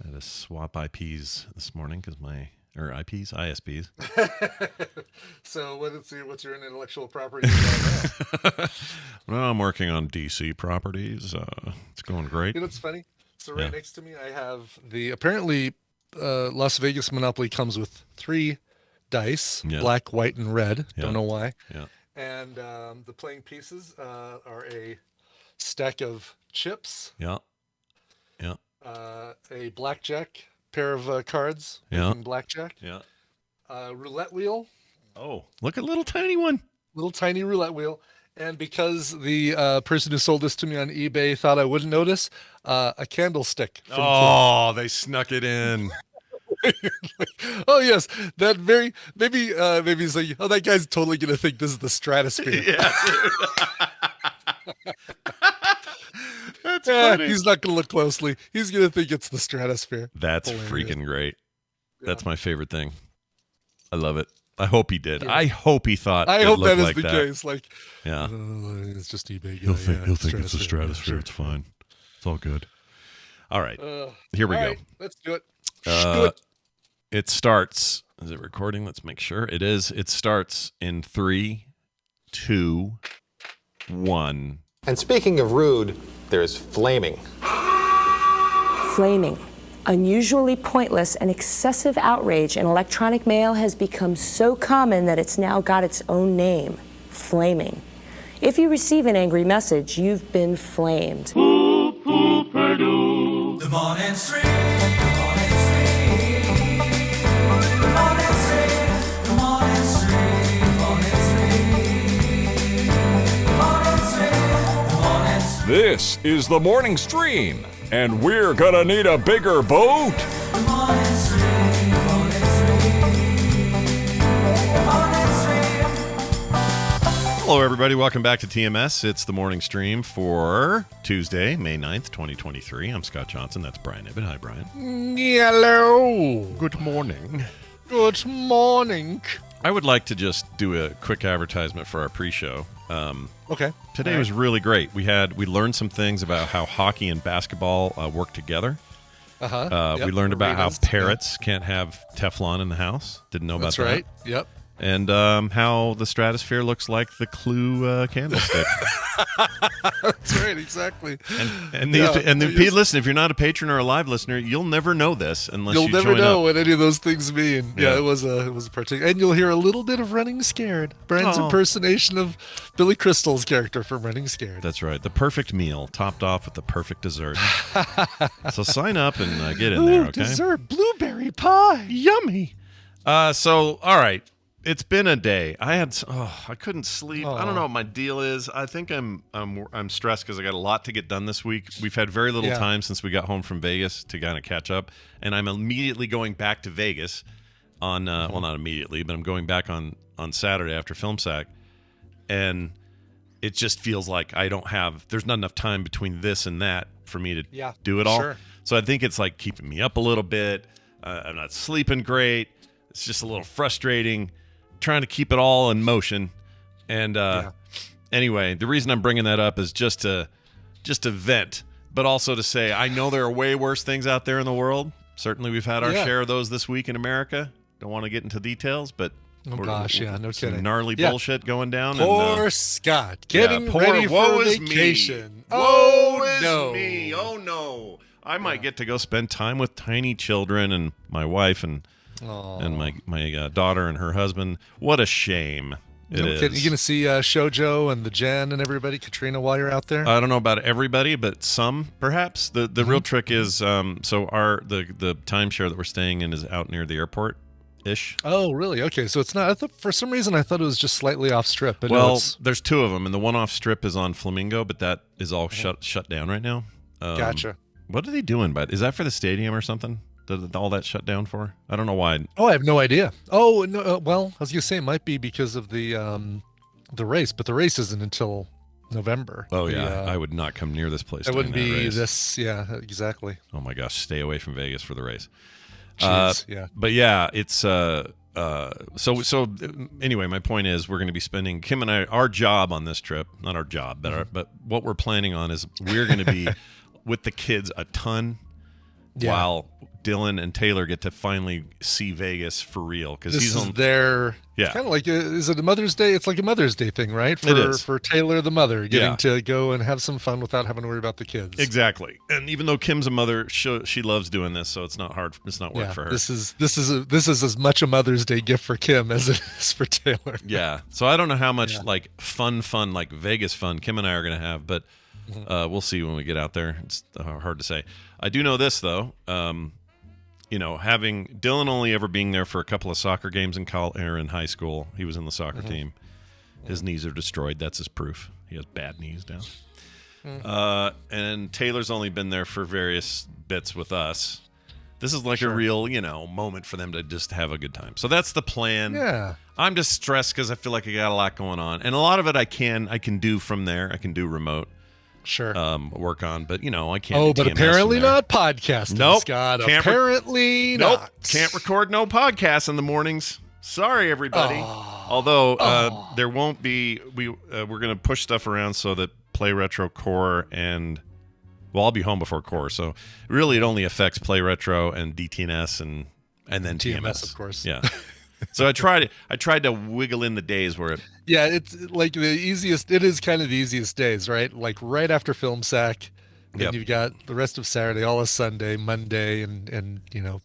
I had to swap IPs this morning because ISPs. So what's your intellectual property about now? Well, I'm working on DC properties. It's going great. You know what's funny? So right next to me, I have apparently Las Vegas Monopoly comes with 3 dice, black, white, and red. Don't know why. Yeah. And the playing pieces are a stack of chips. Yeah. Yeah. A blackjack pair of cards. Blackjack. Yeah. Roulette wheel. Oh, look at little tiny one. Little tiny roulette wheel. And because the person who sold this to me on eBay thought I wouldn't notice, a candlestick. They snuck it in. Oh yes, that maybe he's like, oh, that guy's totally gonna think this is the stratosphere. Yeah. That's funny. He's not gonna look closely. He's gonna think it's the stratosphere. That's freaking great. Yeah. That's my favorite thing. I love it. I hope he did. Yeah. I hope he thought. I hope that is the case. Like, yeah, it's just eBay. He'll think it's the stratosphere. Sure. It's fine. It's all good. All right, here we go. Right, let's do it. It starts. Is it recording? Let's make sure it is. It starts in 3, 2, 1. And speaking of rude, there's flaming. Flaming. Unusually pointless and excessive outrage in electronic mail has become so common that it's now got its own name, flaming. If you receive an angry message, you've been flamed. Poop, poop, Purdue. The morning stream. The morning stream. The morning stream. The morning stream. The morning stream. The morning stream. The morning stream. This is the morning stream. And we're gonna need a bigger boat. Hello, everybody. Welcome back to TMS. It's the morning stream for Tuesday, May 9th, 2023. I'm Scott Johnson. That's Brian Ibbett. Hi, Brian. Hello. Good morning. Good morning. I would like to just do a quick advertisement for our pre-show. Okay. Today was really great. We learned some things about how hockey and basketball work together. We learned about how parrots can't have Teflon in the house. Didn't know about that. That's right. Yep. And how the stratosphere looks like the Clue candlestick. That's right, exactly. Listen, if you're not a patron or a live listener, you'll never know this unless you join up. You'll never know what any of those things mean. Yeah, it was a particular, and you'll hear a little bit of Running Scared, Brian's impersonation of Billy Crystal's character from Running Scared. That's right, the perfect meal topped off with the perfect dessert. So sign up and get in there, okay? Dessert, blueberry pie, yummy. So all right. It's been a day. I couldn't sleep. I don't know what my deal is. I think I'm stressed because I got a lot to get done this week. We've had very little time since we got home from Vegas to kind of catch up, and I'm immediately going back to Vegas on well, not immediately, but I'm going back on Saturday after Film Sack, and it just feels like there's not enough time between this and that for me to do it all. Sure. So I think it's like keeping me up a little bit. I'm not sleeping great. It's just a little frustrating. Trying to keep it all in motion, and anyway, the reason I'm bringing that up is just to vent, but also to say I know there are way worse things out there in the world. Certainly, we've had our share of those this week in America. Don't want to get into details, but no kidding. Some gnarly bullshit going down. Poor Scott getting ready for vacation. Woe is me. Oh no, I might get to go spend time with tiny children and my wife and my daughter and her husband. What a shame it is. You're going to see Shoujo and the Jen and everybody, Katrina, while you're out there? I don't know about everybody, but some, perhaps. The real trick is, the timeshare that we're staying in is out near the airport-ish. Oh, really? Okay, so it's not, for some reason I thought it was just slightly off-strip. But there's 2 of them, and the one off-strip is on Flamingo, but that is all shut down right now. Gotcha. What are they doing? Is that for the stadium or something? All that shut down for? I don't know why. Oh, I have no idea. Oh, no. Well, I was gonna say it might be because of the race, but the race isn't until November. Oh yeah, I would not come near this place. It wouldn't be race. This. Yeah, exactly. Oh my gosh, stay away from Vegas for the race. Yeah. But yeah, it's so anyway, my point is we're going to be spending Kim and I, our job on this trip, not our job, but what we're planning on is we're going to be with the kids a ton. while Dylan and Taylor get to finally see Vegas for real. Because this is their, kind of like, is it a Mother's Day? It's like a Mother's Day thing, right? It is. For Taylor, the mother, getting to go and have some fun without having to worry about the kids. Exactly. And even though Kim's a mother, she loves doing this, so it's not hard. It's not work for her. This is as much a Mother's Day gift for Kim as it is for Taylor. Yeah. So I don't know how much like fun, like Vegas fun Kim and I are going to have, but we'll see when we get out there. It's hard to say. I do know this, though. Having Dylan only ever being there for a couple of soccer games in high school, he was in the soccer team. His knees are destroyed. That's his proof. He has bad knees now. And Taylor's only been there for various bits with us. This is like a real, moment for them to just have a good time. So that's the plan. Yeah. I'm just stressed because I feel like I got a lot going on, and a lot of it I can do from there. I can do remote. Sure. Work on, but I can't. Oh, do but TMS apparently not podcasting. Nope. Scott. Can't apparently nope. not. Can't record no podcasts in the mornings. Sorry, everybody. Although there won't be. We're gonna push stuff around so that Play Retro Core and I'll be home before Core, so really it only affects Play Retro and DTNS and then TMS, of course. Yeah. So I tried to wiggle in the days where it. Yeah, it's like the easiest. It is kind of the easiest days, right? Like right after Film Sack, and you've got the rest of Saturday, all of Sunday, Monday, and you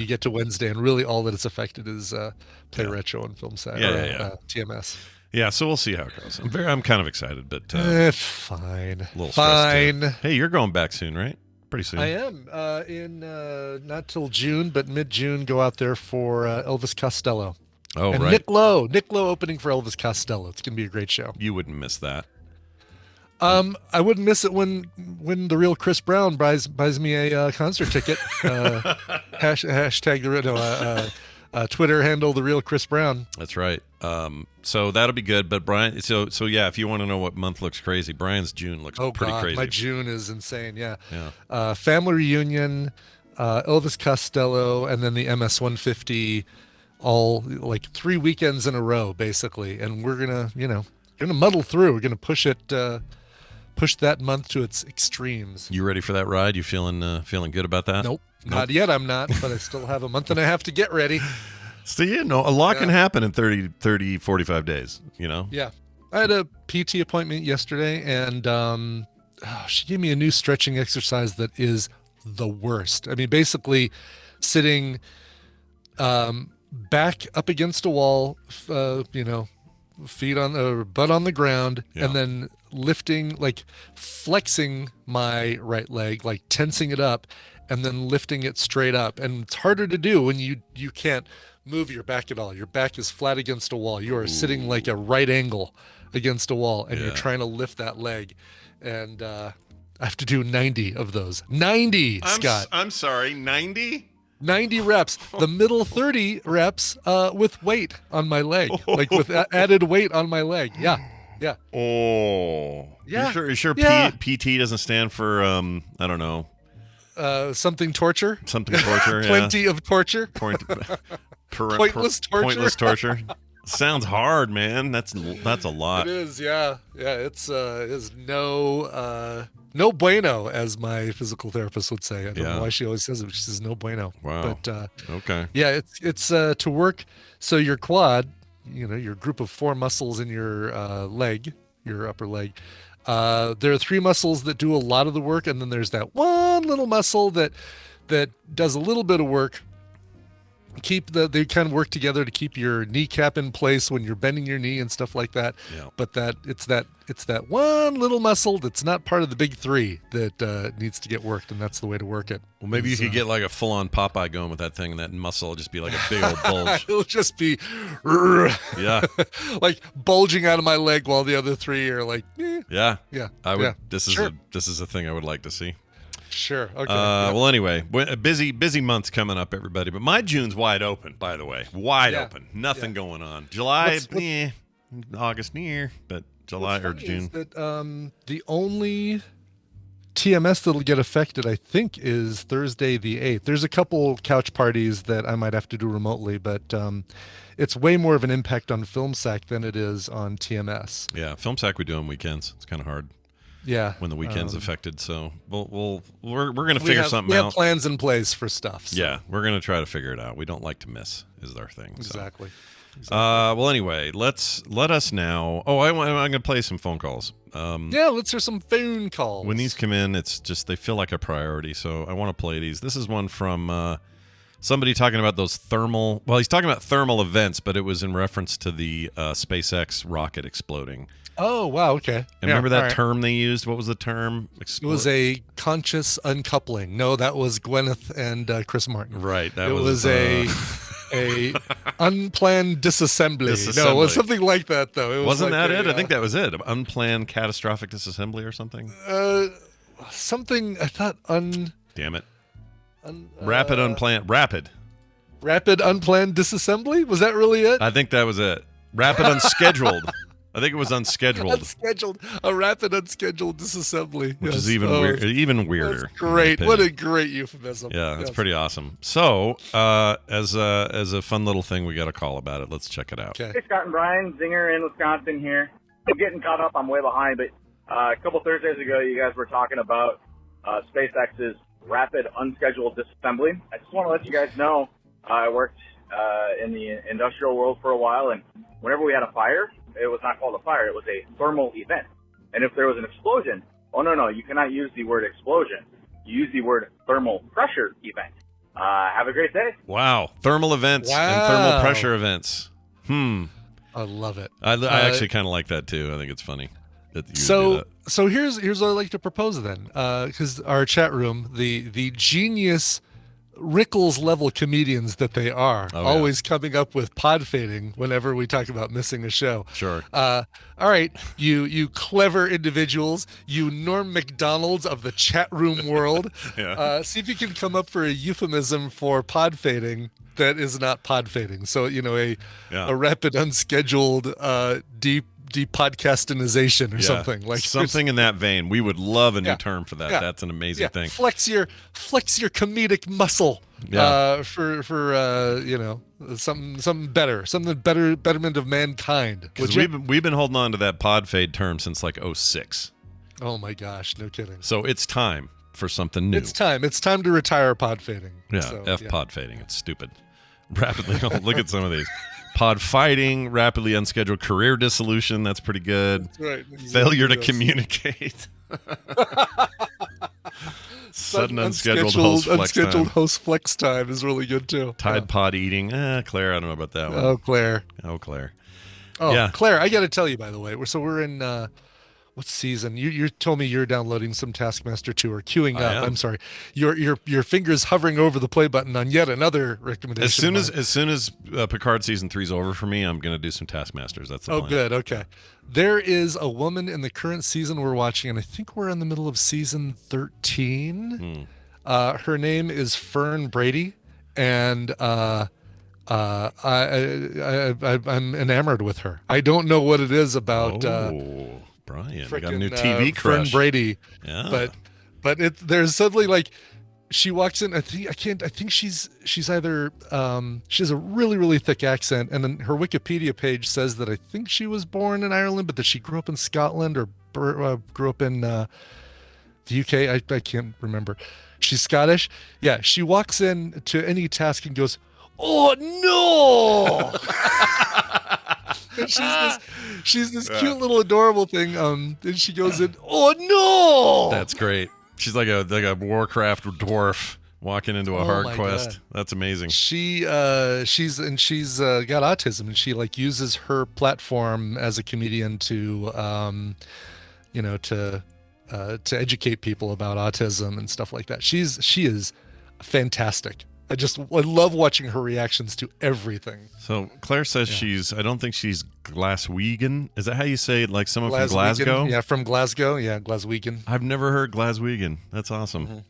get to Wednesday, and really all that is affected is Play Retro and Film Sack. TMS. Yeah, so we'll see how it goes. I'm kind of excited, but fine. A little fine. Hey, you're going back soon, right? Pretty soon. I am in not till June, but mid-June. Go out there for Elvis Costello. Oh, and right. Nick Lowe opening for Elvis Costello. It's gonna be a great show. You wouldn't miss that. I wouldn't miss it when the real Chris Brown buys me a concert ticket. Hashtag Twitter handle the real Chris Brown. That's right. So that'll be good. But Brian, so yeah, if you want to know what month looks crazy, Brian's June looks pretty crazy. My June is insane. Yeah. Family reunion, Elvis Costello, and then the MS-150. All like 3 weekends in a row, basically, and we're gonna muddle through. We're gonna push that month to its extremes. You ready for that ride? You feeling good about that? Nope. Not yet. I'm not, but I still have a month and a half to get ready. So a lot can happen in 30, 45 days. Yeah, I had a PT appointment yesterday, and she gave me a new stretching exercise that is the worst. I mean, basically, sitting back up against a wall, feet on or butt on the ground, and then lifting, like flexing my right leg, like tensing it up, and then lifting it straight up. And it's harder to do when you can't move your back at all. Your back is flat against a wall. You are sitting like a right angle against a wall, and you're trying to lift that leg. And I have to do 90 of those. 90, Scott. I'm sorry, 90? 90 reps, the middle 30 reps with weight on my leg, like with added weight on my leg. Yeah. Oh. Yeah. You sure PT doesn't stand for, I don't know. Something torture? Something torture, Plenty of torture? Pointless torture? Pointless torture. Sounds hard, man. That's a lot. It is, yeah. Yeah, it's no bueno, as my physical therapist would say. I don't know why she always says it, but she says no bueno. Wow. But okay. Yeah, it's to work. So your quad, your group of 4 muscles in your leg, your upper leg. There are 3 muscles that do a lot of the work, and then there's that one little muscle that does a little bit of work. They kind of work together to keep your kneecap in place when you're bending your knee and stuff like that. Yeah. But it's that one little muscle that's not part of the big 3 that needs to get worked, and that's the way to work it. Well, maybe you could get like a full-on Popeye going with that thing, and that muscle will just be like a big old bulge. It'll just be like bulging out of my leg while the other 3 are like Yeah. I would. Yeah. This is a thing I would like to see. Sure. Okay. Well, anyway, a busy month's coming up, everybody. But my June's wide open, by the way. Wide open. Nothing going on. July, August, near, but July or June. Is that, the only TMS that'll get affected, I think, is Thursday the 8th. There's a couple couch parties that I might have to do remotely, but it's way more of an impact on Film Sack than it is on TMS. Yeah, Film Sack we do on weekends. It's kind of hard. Yeah. when the weekend's affected. So we're gonna figure something we out. have plans in place for stuff. So. Yeah, we're gonna try to figure it out. We don't like to miss, is our thing. So. Exactly. Well, anyway, let us now. Oh, I'm gonna play some phone calls. Yeah, let's hear some phone calls. When these come in, it's just they feel like a priority. So I want to play these. This is one from somebody talking about those thermal. Well, he's talking about thermal events, but it was in reference to the SpaceX rocket exploding. Oh, wow. Okay. And remember that term they used? What was the term? It was a conscious uncoupling. No, that was Gwyneth and Chris Martin. Right. That it was a unplanned disassembly. No, it was something like that, though. Wasn't that it? I think that was it. Unplanned catastrophic disassembly or something? Something, I thought Damn it. Rapid unplanned disassembly? Was that really it? I think that was it. Rapid unscheduled. I think it was unscheduled. A rapid unscheduled disassembly. Which is even weirder. That's great. What a great euphemism. Yeah, that's pretty awesome. So, as a fun little thing, we got a call about it. Let's check it out. Okay. Hey, Scott and Brian, Zinger in Wisconsin here. I'm getting caught up. I'm way behind, but a couple Thursdays ago, you guys were talking about SpaceX's rapid unscheduled disassembly. I just want to let you guys know I worked in the industrial world for a while, and whenever we had a fire, it was not called a fire. It was a thermal event. And if there was an explosion, no, you cannot use the word explosion. You use the word thermal pressure event. Have a great day. Wow. Thermal events and thermal pressure events. I love it. I actually kind of like that, too. I think it's funny. That you do that. So here's what I'd like to propose then. Because our chat room, the genius Rickles level comedians that they are, always coming up with pod fading whenever we talk about missing a show. Sure. All right, you clever individuals, you Norm Macdonalds of the chat room world. See if you can come up for a euphemism for pod fading that is not pod fading. So a rapid unscheduled Depodcastinization or something like something in that vein. We would love a new term for that. That's an amazing thing. Flex your comedic muscle for something better, betterment of mankind. We've been holding on to that pod fade term since like 2006. Oh my gosh, no kidding. So it's time for something new. It's time to retire pod fading. Yeah, pod fading. It's stupid. Rapidly. Look at some of these. Pod fighting, rapidly unscheduled career dissolution. That's pretty good. That's right. Failure to communicate. Sudden unscheduled host flex time is really good too. Tide pod eating. Claire, I don't know about that one. Oh, Claire. Oh, yeah. Claire, I got to tell you, by the way, we're in what season? You told me you're downloading some Taskmaster 2 or queuing up. I'm sorry. Your fingers hovering over the play button on yet another recommendation. As soon as Picard season 3 is over for me, I'm going to do some Taskmasters. That's the plan. Good. Okay. There is a woman in the current season we're watching, and I think we're in the middle of season 13. Her name is Fern Brady, and I'm enamored with her. I don't know what it is about. Brian, we got a new TV crush. Fern Brady. Yeah. But there's suddenly like she walks in. I think she's either she has a really, really thick accent, and then her Wikipedia page says that I think she was born in Ireland, but that she grew up in Scotland or grew up in the UK. I can't remember. She's Scottish. Yeah, she walks in to any task and goes, "Oh no!" And she's this cute little adorable thing. And she goes in, "Oh no!" That's great. She's like a Warcraft dwarf walking into a hard quest. God. That's amazing. She's got autism, and she like uses her platform as a comedian to educate people about autism and stuff like that. She is fantastic. I love watching her reactions to everything. So Claire says I don't think she's Glaswegian. Is that how you say it? Like someone from Glasgow? Yeah, from Glasgow. Yeah, Glaswegian. I've never heard Glaswegian. That's awesome.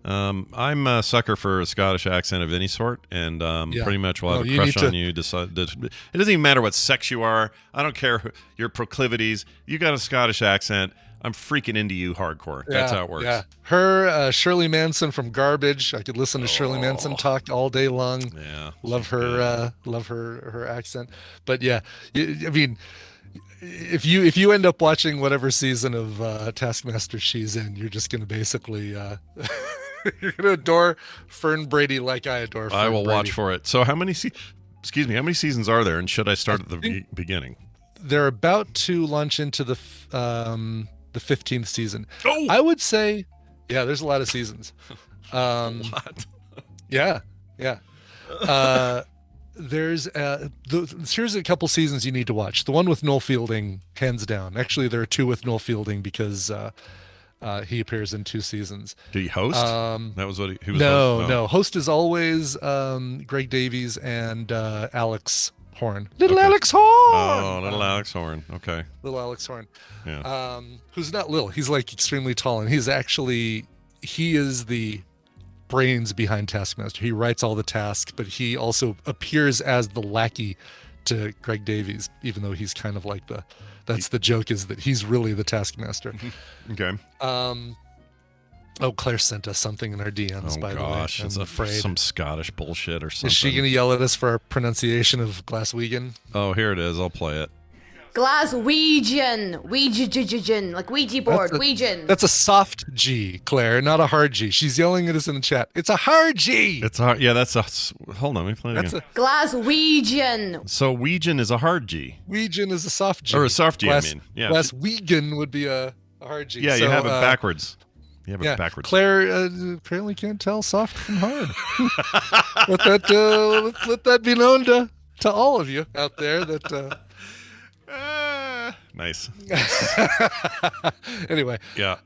I'm a sucker for a Scottish accent of any sort, and pretty much will have a crush on you. It doesn't even matter what sex you are. I don't care your proclivities. You got a Scottish accent. I'm freaking into you hardcore. That's how it works. Yeah. Her, Shirley Manson from Garbage. I could listen to Shirley Manson talk all day long. Yeah. Love her accent. But yeah, I mean, if you end up watching whatever season of Taskmaster she's in, you're just going to basically you're going to adore Fern Brady like I adore. Fern I will Brady. watch for it. So how many how many seasons are there, and should I start at the beginning? They're about to launch into the 15th season. Oh! I would say, yeah, there's a lot of seasons. A lot. Yeah. There's here's a couple seasons you need to watch. The one with Noel Fielding, hands down. Actually, there are two with Noel Fielding because he appears in 2 seasons. Did he host? That was what he was. No. Host is always Greg Davies and Alex Horn. Alex Horn. Oh, little Alex Horn. Okay. Little Alex Horn. Yeah. Who's not little. He's like extremely tall, and he is the brains behind Taskmaster. He writes all the tasks, but he also appears as the lackey to Greg Davies, even though he's kind of like that's the joke, is that he's really the Taskmaster. Okay. Claire sent us something in our DMs, by the way. It's afraid. some Scottish bullshit or something. Is she going to yell at us for our pronunciation of Glaswegian? Oh, here it is. I'll play it. Glaswegian, Ouija, like Ouija board, Ouija. That's a soft G, Claire, not a hard G. She's yelling at us in the chat. It's a hard G. It's hard. Yeah, that's a. Hold on, let me play it again. Glaswegian. So Ouijan is a hard G. Ouijan is a soft G. Or a soft G, I mean. Yeah. Glaswegian would be a hard G. Yeah, so, you have it backwards. You have it backwards. Claire apparently can't tell soft from hard. let that be known to all of you out there that. Nice. Anyway. Yeah.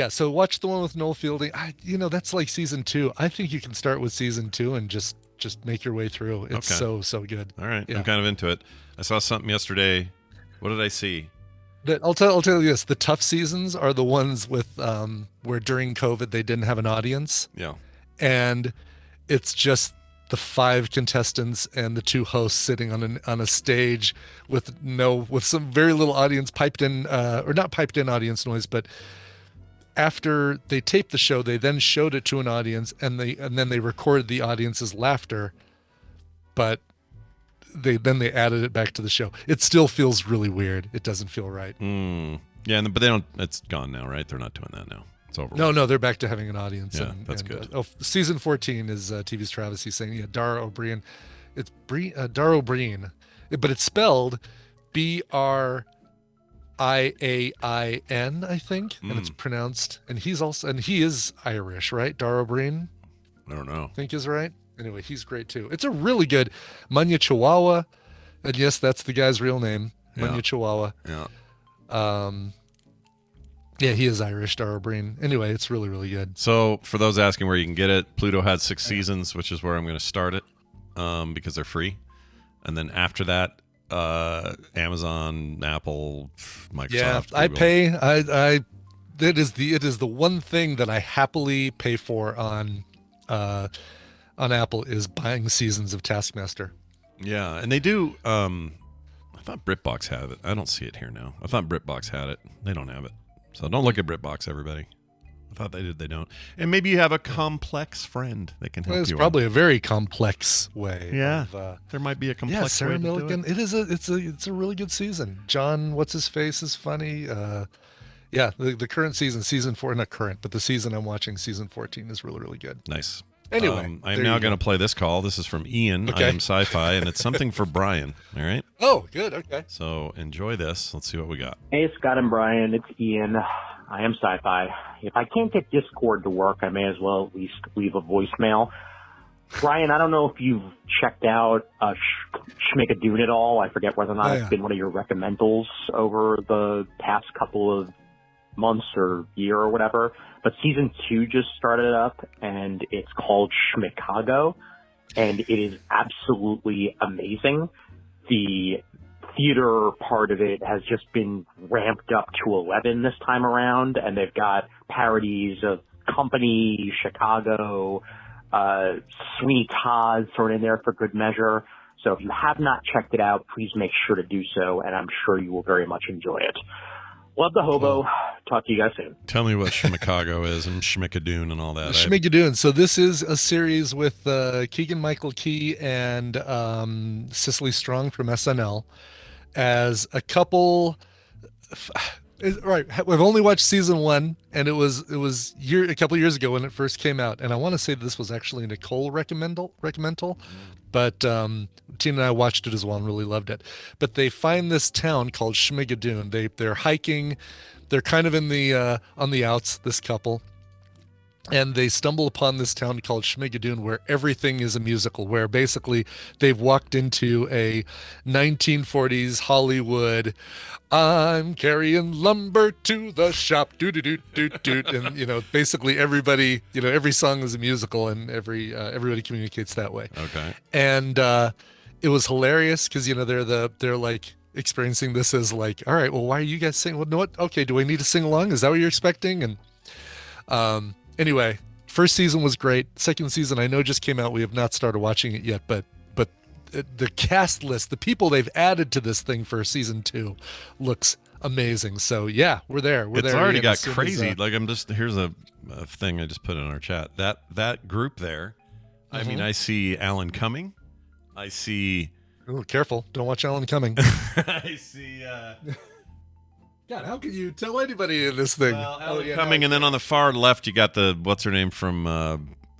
So watch the one with Noel Fielding. That's like season 2. I think you can start with season 2 and just make your way through. It's so good. All right. Yeah. I'm kind of into it. I saw something yesterday. What did I see? I'll tell you this: the tough seasons are the ones with where during COVID they didn't have an audience. Yeah. And it's just the 5 contestants and the 2 hosts sitting on a stage with some very little audience piped in, or not piped in audience noise, but after they taped the show, they then showed it to an audience and then they recorded the audience's laughter, but they added it back to the show. It still feels really weird. It doesn't feel right. Yeah, but they don't. It's gone now, right? They're not doing that now. It's over. No, they're back to having an audience. Yeah, that's good. Season 14 is TV's Travis. He's saying, Dara O'Brien. It's Dara O'Brien, but it's spelled Briain, I think, and it's pronounced. And he is Irish, right? Dara O'Brien. I don't know. I think is right. Anyway, he's great too. It's a really good Munya Chihuahua, and yes, that's the guy's real name, Munya Chihuahua. Yeah. Yeah, he is Irish, Dara O'Brien. Anyway, it's really, really good. So for those asking where you can get it, Pluto had 6 seasons, which is where I'm going to start it, because they're free. And then after that, Amazon, Apple, Microsoft. Yeah, Google. I pay. It is the one thing that I happily pay for on Apple is buying seasons of Taskmaster. Yeah, and they do. I thought BritBox had it. I don't see it here now. I thought BritBox had it. They don't have it. So don't look at BritBox, everybody. I thought they did. They don't. And maybe you have a complex friend that can help you. It's probably a very complex way. Yeah, of, there might be a complex way Sarah to Milligan. do it. It's a really good season. John, what's his face, is funny. The current season 4, not current, but the season I'm watching, season 14, is really, really good. Nice. Anyway, I'm now going to play this call. This is from Ian. Okay. I am sci-fi, and it's something for Brian. All right. Oh, good. Okay. So enjoy this. Let's see what we got. Hey, Scott and Brian. It's Ian. I am sci-fi. If I can't get Discord to work, I may as well at least leave a voicemail. Brian, I don't know if you've checked out Schmickadoon at all. I forget whether or not it's been one of your recommendals over the past couple of months or year or whatever. But season 2 just started up, and it's called Schmickago, and it is absolutely amazing. The theater part of it has just been ramped up to 11 this time around, and they've got parodies of Company, Chicago, Sweeney Todd thrown in there for good measure. So if you have not checked it out, please make sure to do so, and I'm sure you will very much enjoy it. Love the hobo. Talk to you guys soon. Tell me what Schmickago is and Schmickadoon and all that. Schmickadoon. So this is a series with Keegan-Michael Key and Cicely Strong from SNL. as a couple. Right, we've only watched season 1, and it was a couple years ago when it first came out, and I want to say this was actually Nicole recommendal, but Tina and I watched it as well and really loved it. But they find this town called Schmigadoon. They're hiking, they're kind of in the on the outs, this couple. And they stumble upon this town called Schmigadoon, where everything is a musical, where basically they've walked into a 1940s Hollywood, I'm carrying lumber to the shop, do-do-do-do-do. And, basically everybody, every song is a musical, and everybody communicates that way. Okay. And it was hilarious because, they're like experiencing this as like, all right, well, why are you guys singing? Well, no, what? Okay, do I need to sing along? Is that what you're expecting? And anyway, first season was great. Second season, I know, just came out. We have not started watching it yet, but the cast list, the people they've added to this thing for season 2, looks amazing. So yeah, we're there. It's already got crazy. Here's a thing I just put in our chat. That group there. I mean, I see Alan Cumming. I see. Oh, careful! Don't watch Alan Cumming. I see. God, how can you tell anybody in this thing? Well, Alan Cumming, and then on the far left, you got what's her name from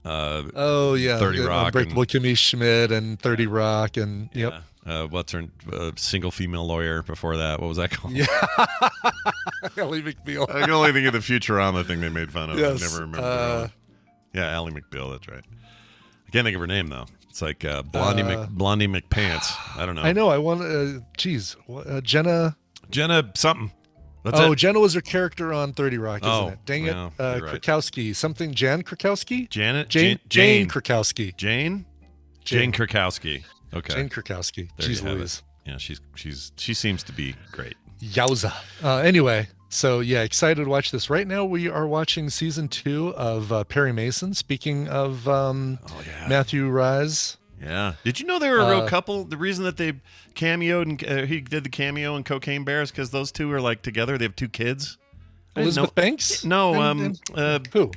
30 Rock, Unbreakable Kimmy Schmidt, and 30 Rock, and yep. What's her single female lawyer before that? What was that called? Yeah, Ally McBeal. I can only think of the Futurama thing they made fun of. Yes. I never remember. Yeah, Ally McBeal. That's right. I can't think of her name though. It's like Blondie McPants. I don't know. I know. I want. Jenna. Jenna something. Jenna was her character on 30 Rock, isn't it? Dang it. Krakowski. Right. Something Jan Krakowski? Jane Krakowski. Jane Krakowski. Okay. Jane Krakowski. Jeez Louise. Yeah, she seems to be great. Yowza. Anyway, so yeah, excited to watch this. Right now we are watching season 2 of Perry Mason. Speaking of Matthew Rise. Yeah. Did you know they were a real couple? The reason that they cameoed and he did the cameo in Cocaine Bears because those two are like together. They have 2 kids. Elizabeth Banks? No. Who?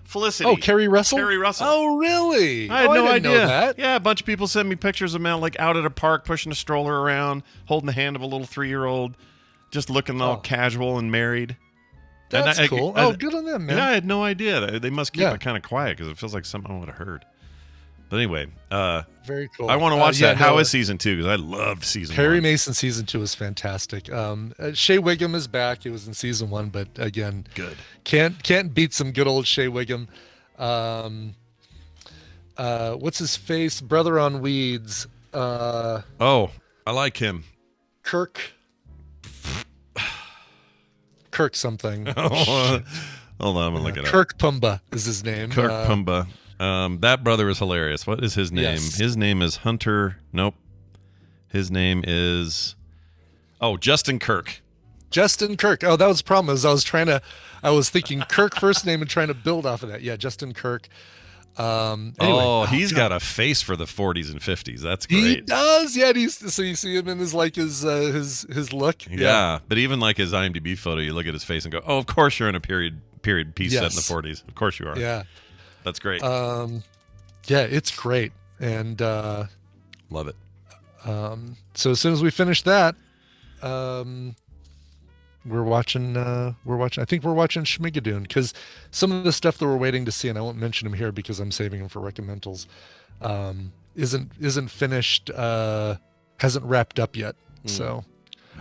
Felicity. Oh, Kerry Russell? Kerry Russell. Oh, really? I had no idea. idea. Know that. Yeah, a bunch of people send me pictures of them like out at a park pushing a stroller around, holding the hand of a little 3-year-old, just looking all casual and married. That's cool. Good on them, man. Yeah, I had no idea. They must keep it kind of quiet because it feels like someone would have heard. But anyway, very cool. I want to watch that. How is season 2? Because I loved season 1. Perry Mason season 2 is fantastic. Shea Wiggum is back. He was in season 1, but again, good. Can't beat some good old Shea Wiggum. What's his face? Brother on Weeds. I like him. Kirk something. Hold on, I'm gonna look it up. Kirk Pumba is his name. Kirk Pumba. That brother is hilarious. What is his name? Yes. His name is Hunter. Nope. His name is Justin Kirk. Justin Kirk. Oh, that was the problem. I was thinking Kirk first name and trying to build off of that. Yeah, Justin Kirk. Anyway, he's got a face for the 40s and 50s. That's great. He does. Yeah, so you see him in his look. Yeah, but even like his IMDb photo, you look at his face and go, "Oh, of course you're in a period piece set in the 40s. Of course you are." Yeah. That's great. Yeah, it's great, and love it. So as soon as we finish that, we're watching. I think we're watching Schmigadoon because some of the stuff that we're waiting to see, and I won't mention them here because I'm saving them for recommendals, isn't finished. Hasn't wrapped up yet. So.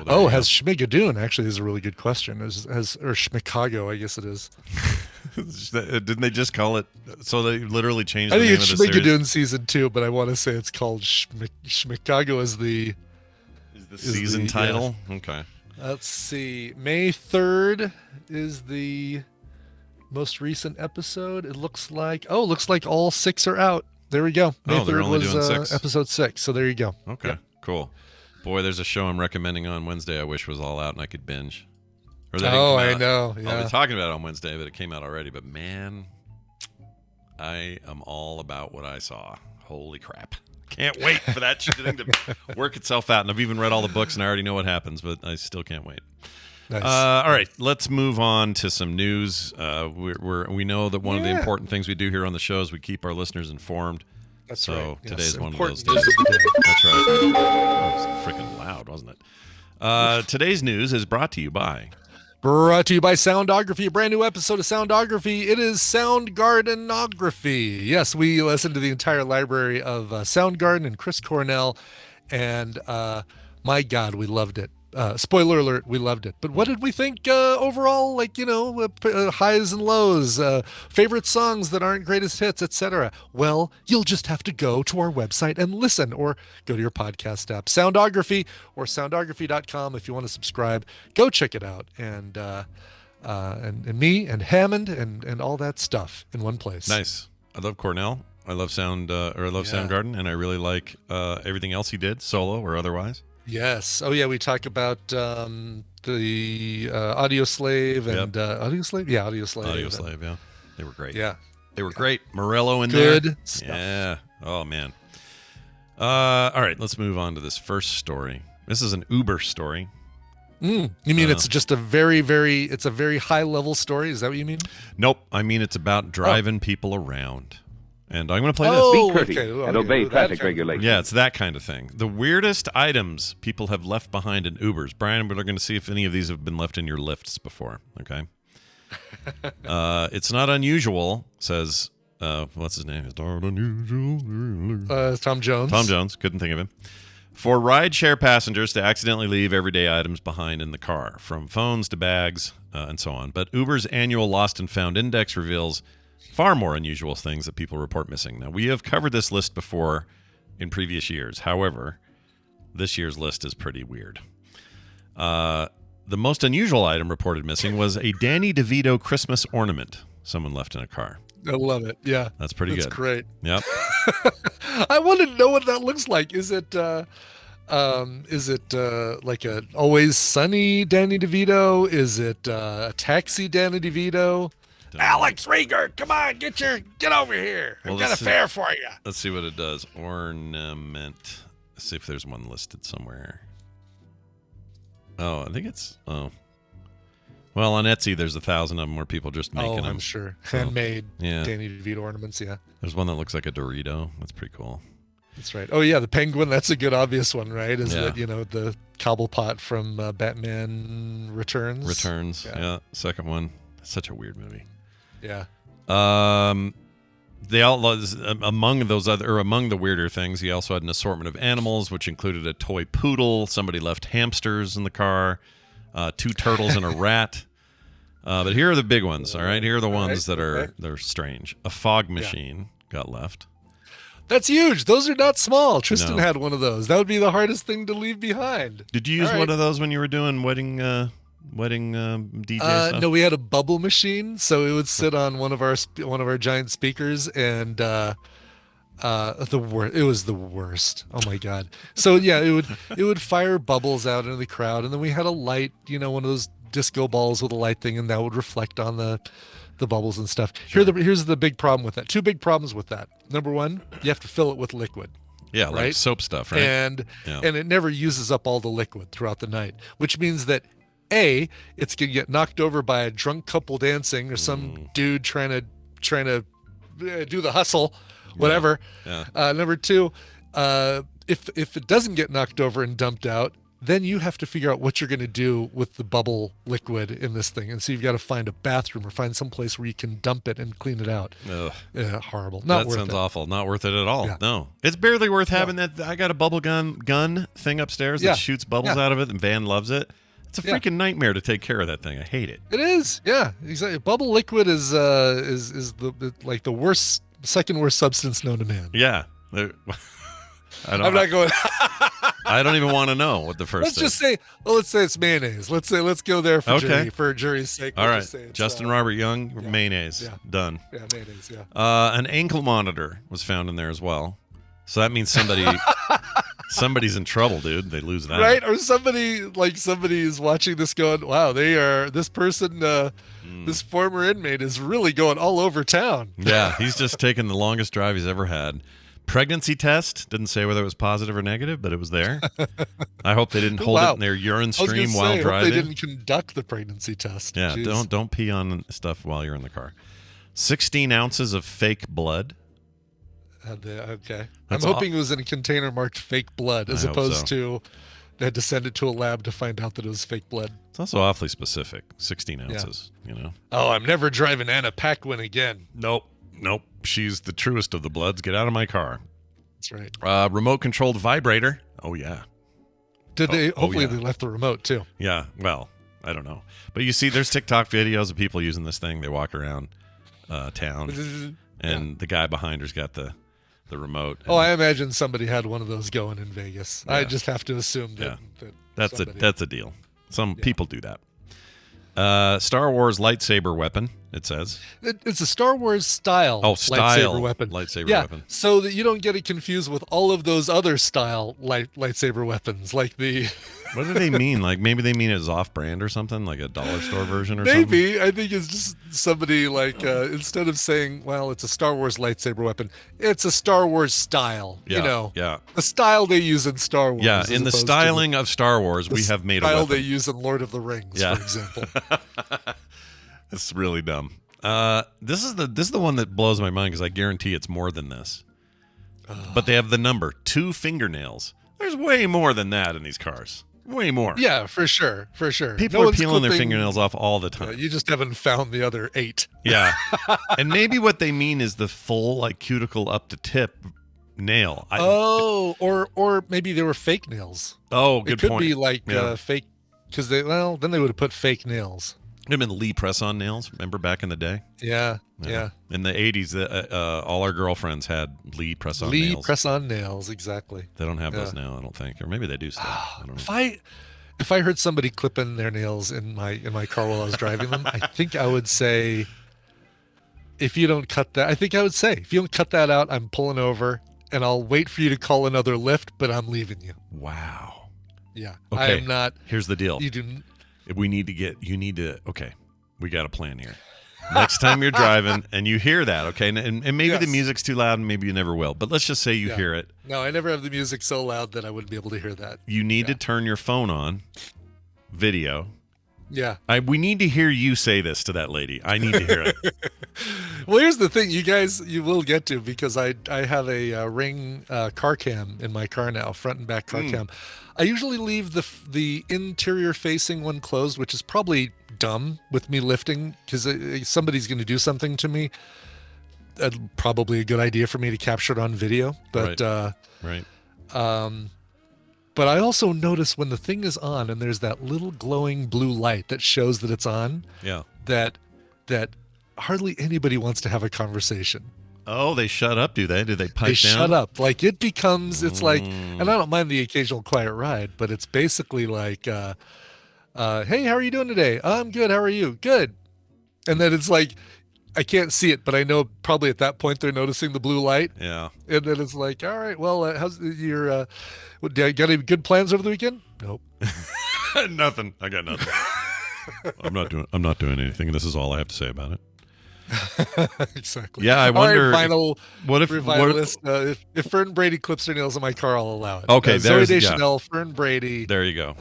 Well, has Schmigadoon actually is a really good question. Or Schmicago, I guess it is. Didn't they just call it? So they literally changed. I the think name it's of the Schmigadoon series? season 2, but I want to say it's called Schmicago is the season title. Yeah. Okay. Let's see. May 3rd is the most recent episode. It looks like all 6 are out. There we go. May 3rd was episode 6. So there you go. Okay. Yep. Cool. Boy, there's a show I'm recommending on Wednesday I wish was all out and I could binge. I know. Yeah. I'll be talking about it on Wednesday, but it came out already. But man, I am all about what I saw. Holy crap. Can't wait for that thing to work itself out. And I've even read all the books and I already know what happens, but I still can't wait. Nice. All right, let's move on to some news. We know that one of the important things we do here on the show is we keep our listeners informed. That's so right. Yes, today's one of those important days. news of the day. That's right. That was freaking loud, wasn't it? Today's news is brought to you by Soundography, a brand new episode of Soundography. It is Soundgardenography. Yes, we listened to the entire library of Soundgarden and Chris Cornell, and my God, we loved it. Spoiler alert, we loved it. But what did we think overall? Like, highs and lows, favorite songs that aren't greatest hits, etc. Well, you'll just have to go to our website and listen, or go to your podcast app, Soundography, or soundography.com if you want to subscribe. Go check it out. And me and Hammond and all that stuff in one place. Nice. I love Cornell. I love Soundgarden, and I really like everything else he did, solo or otherwise. Yes. Oh, yeah. We talk about the Audio Slave and Audio Slave. Yeah, Audio Slave. Audio Slave. Yeah, they were great. Yeah, they were great. Morello in there. Good stuff. Yeah. Oh man. All right. Let's move on to this first story. This is an Uber story. You mean it's just a very high level story? Is that what you mean? Nope. I mean it's about driving people around. And I'm going to play this. And obey traffic regulations. Yeah, it's that kind of thing. The weirdest items people have left behind in Ubers. Brian, we're going to see if any of these have been left in your lifts before. Okay. It's not unusual, says, what's his name? It's not unusual. Tom Jones. Tom Jones. Couldn't think of him. For rideshare passengers to accidentally leave everyday items behind in the car, from phones to bags and so on. But Uber's annual Lost and Found Index reveals far more unusual things that people report missing. Now, we have covered this list before in previous years. However, this year's list is pretty weird. The most unusual item reported missing was a Danny DeVito Christmas ornament someone left in a car. I love it. Yeah. That's pretty good. That's great. Yep. I want to know what that looks like. Is it like a Always Sunny Danny DeVito? Is it a Taxi Danny DeVito? Alex Rieger, come on, get over here. I've got a fare for you. Let's see what it does. Ornament. Let's see if there's one listed somewhere. Oh, I think it's well, on Etsy there's 1,000 of them where people just making them. I'm sure. Handmade yeah. Danny DeVito ornaments, yeah. There's one that looks like a Dorito. That's pretty cool. That's right. Oh yeah, the penguin, that's a good obvious one, right? Is that, the Cobblepot from Batman Returns? Returns. Yeah. Second one. Such a weird movie. Yeah. They all among the weirder things. He also had an assortment of animals, which included a toy poodle. Somebody left hamsters in the car, 2 turtles and a rat. But here are the big ones. All right, here are the ones that are strange. A fog machine got left. That's huge. Those are not small. Tristan had one of those. That would be the hardest thing to leave behind. Did you use one of those when you were doing wedding DJ stuff? No, we had a bubble machine, so it would sit on one of our giant speakers, and it was the worst. Oh my God! So yeah, it would fire bubbles out into the crowd, and then we had a light, one of those disco balls with a light thing, and that would reflect on the bubbles and stuff. Sure. Here's the big problem with that. 2 big problems with that. Number one, you have to fill it with liquid. Yeah, right? like soap stuff, right? And it never uses up all the liquid throughout the night, which means that A, it's gonna get knocked over by a drunk couple dancing or some dude trying to do the hustle, whatever. Yeah. Number 2, if it doesn't get knocked over and dumped out, then you have to figure out what you're going to do with the bubble liquid in this thing. And so you've got to find a bathroom or find some place where you can dump it and clean it out. Ugh. Yeah, horrible. Not worth it. That sounds awful. Not worth it at all. Yeah. No. It's barely worth having that. I got a bubble gun thing upstairs that shoots bubbles out of it, and Van loves it. It's a freaking nightmare to take care of that thing. I hate it. It is. Yeah, exactly. Bubble liquid is the worst, second worst substance known to man. Yeah. I'm not going. I don't even want to know what the first. Let's say it's mayonnaise. Let's go there for jury's sake. All right, Justin Robert Young, mayonnaise, done. Yeah, mayonnaise. Yeah. An ankle monitor was found in there as well. So that means somebody's in trouble, dude. They lose that, right? Or somebody is watching this, going, "Wow, this person, this former inmate is really going all over town." Yeah, he's just taking the longest drive he's ever had. Pregnancy test, didn't say whether it was positive or negative, but it was there. I hope they didn't hold it in their urine stream while driving. They didn't conduct the pregnancy test. Yeah, don't pee on stuff while you're in the car. 16 ounces of fake blood. Okay. That's I'm hoping it was in a container marked fake blood, as I hope opposed so. to they had to send it to a lab to find out that it was fake blood. It's also awfully specific. 16 ounces, Oh, I'm never driving Anna Paquin again. Nope. She's the truest of the bloods. Get out of my car. That's right. Remote controlled vibrator. Oh, yeah. Did they? Hopefully yeah. they left the remote too. Yeah. Well, I don't know. But you see, there's TikTok videos of people using this thing. They walk around town, and the guy behind her's got the remote. Oh, I imagine somebody had one of those going in Vegas. Yeah. I just have to assume that. That's a deal. Some people do that. Star Wars lightsaber weapon. It says It's a Star Wars style style lightsaber weapon. Weapon. So that you don't get it confused with all of those other style lightsaber weapons, like the. What do they mean? Like maybe they mean it's off-brand or something, like a dollar store version or something. Maybe I think it's just somebody like instead of saying, "Well, it's a Star Wars lightsaber weapon," it's a Star Wars style. Yeah. The style they use in Star Wars. Yeah, in the styling of Star Wars, we have made a style weapon. they use in Lord of the Rings, for example. It's really dumb. This is the one that blows my mind because I guarantee it's more than this. But they have the number 2 fingernails. There's way more than that in these cars. Way more. Yeah, for sure. People are peeling their fingernails off all the time. You just haven't found the other 8. Yeah. And maybe what they mean is the full, like, cuticle up to tip nail. Or maybe they were fake nails. Oh, good point. It could be like fake, because then they would have put fake nails. They've been Lee press-on nails. Remember back in the day? Yeah. In the 80s, all our girlfriends had Lee press-on nails. Lee press-on nails, exactly. They don't have those now, I don't think, or maybe they do still. I don't know. If I heard somebody clipping their nails in my car while I was driving them, I think I would say, if you don't cut that out, I'm pulling over, and I'll wait for you to call another Lyft, but I'm leaving you. Wow. Yeah. Okay. I am not. Here's the deal. You do. Okay, we got a plan here. Next time you're driving and you hear that, okay, and maybe the music's too loud and maybe you never will, but let's just say you hear it. No, I never have the music so loud that I wouldn't be able to hear that. You need to turn your phone on, video. Yeah. We need to hear you say this to that lady. I need to hear it. Well, here's the thing, you will get to, because I have a Ring car cam in my car now, front and back car cam. I usually leave the interior facing one closed, which is probably dumb with me lifting, because somebody's going to do something to me. Probably a good idea for me to capture it on video, but right. But I also notice when the thing is on and there's that little glowing blue light that shows that it's on. Yeah. That hardly anybody wants to have a conversation. Oh, they shut up, do they? Do they pipe down? They shut up. Like, it becomes, it's like, and I don't mind the occasional quiet ride, but it's basically like, hey, how are you doing today? I'm good. How are you? Good. And then it's like, I can't see it, but I know probably at that point they're noticing the blue light. Yeah. And then it's like, all right, well, how's your, got any good plans over the weekend? Nope. Nothing. I got nothing. I'm not doing anything. This is all I have to say about it. Exactly. Yeah, I wonder. All right, final what if revivalist, if Fern Brady clips her nails in my car, I'll allow it. Okay, Zoe Deschanel, Fern Brady. There you go.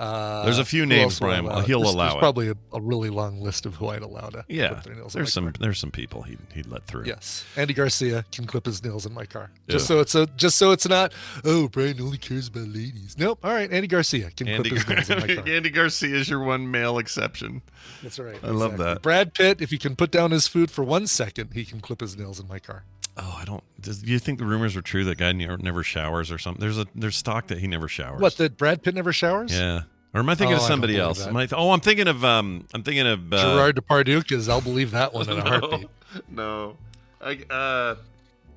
There's a few names, Brian. He'll allow there's it. probably a really long list of who I'd allow to clip their nails. There's some people he'd let through. Yes, Andy Garcia can clip his nails in my car. Just so it's not. Oh, Brian only cares about ladies. Nope. All right, Andy Garcia can clip his nails in my car. Andy Garcia is your one male exception. That's right. I love that. Brad Pitt, if he can put down his food for 1 second, he can clip his nails in my car. Oh, I don't. Do you think the rumors were true that guy never showers or something? There's talk that he never showers. What, that Brad Pitt never showers? Yeah. Or am I thinking of somebody else? I'm thinking of Gerard Depardieu, because I'll believe that one in a heartbeat. No. That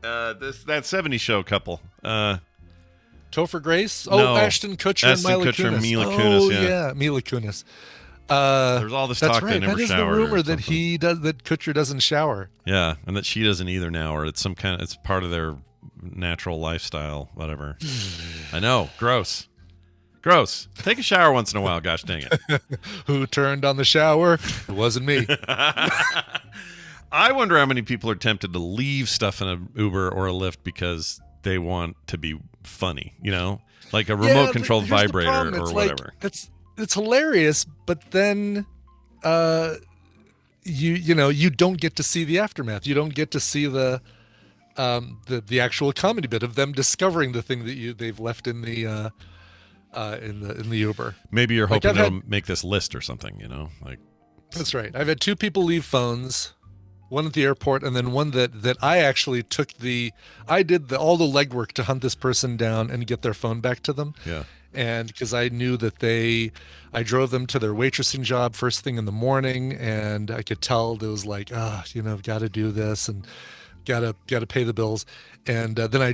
70s show couple. Topher Grace? No. Ashton Kutcher and Mila Kunis. Mila Kunis. There's all this talk they never that is shower. The rumor that that Kutcher doesn't shower. Yeah, and that she doesn't either now, or it's it's part of their natural lifestyle, whatever. I know, gross. Take a shower once in a while. Gosh dang it. Who turned on the shower? It wasn't me. I wonder how many people are tempted to leave stuff in an Uber or a Lyft because they want to be funny, like a remote controlled vibrator or whatever. It's hilarious, but then you don't get to see the aftermath. You don't get to see the the actual comedy bit of them discovering the thing that they've left in the Uber. Maybe you're hoping they'll make this list or something, like. That's right. I've had 2 people leave phones, one at the airport, and then one that I actually I did all the legwork to hunt this person down and get their phone back to them. Yeah. And because I knew that I drove them to their waitressing job first thing in the morning, and I could tell there was like, got to do this and got to pay the bills. And then I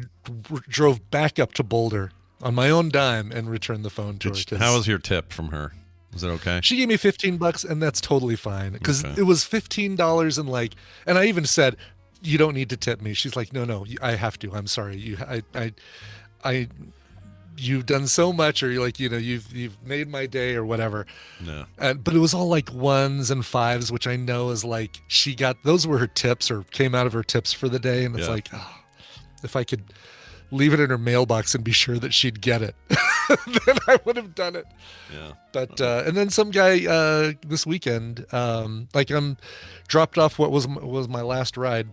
drove back up to Boulder on my own dime and returned the phone to her. How was your tip from her? Was it okay? She gave me $15, and that's totally fine because it was $15 and I even said, "You don't need to tip me." She's like, "No, I have to. I'm sorry. You've done so much, or you've made my day, or whatever." No. But it was all like 1s and 5s, which I know is like those were her tips or came out of her tips for the day, and it's like, if I could leave it in her mailbox and be sure that she'd get it, then I would have done it. Yeah. But and then some guy this weekend, I'm dropped off what was my last ride,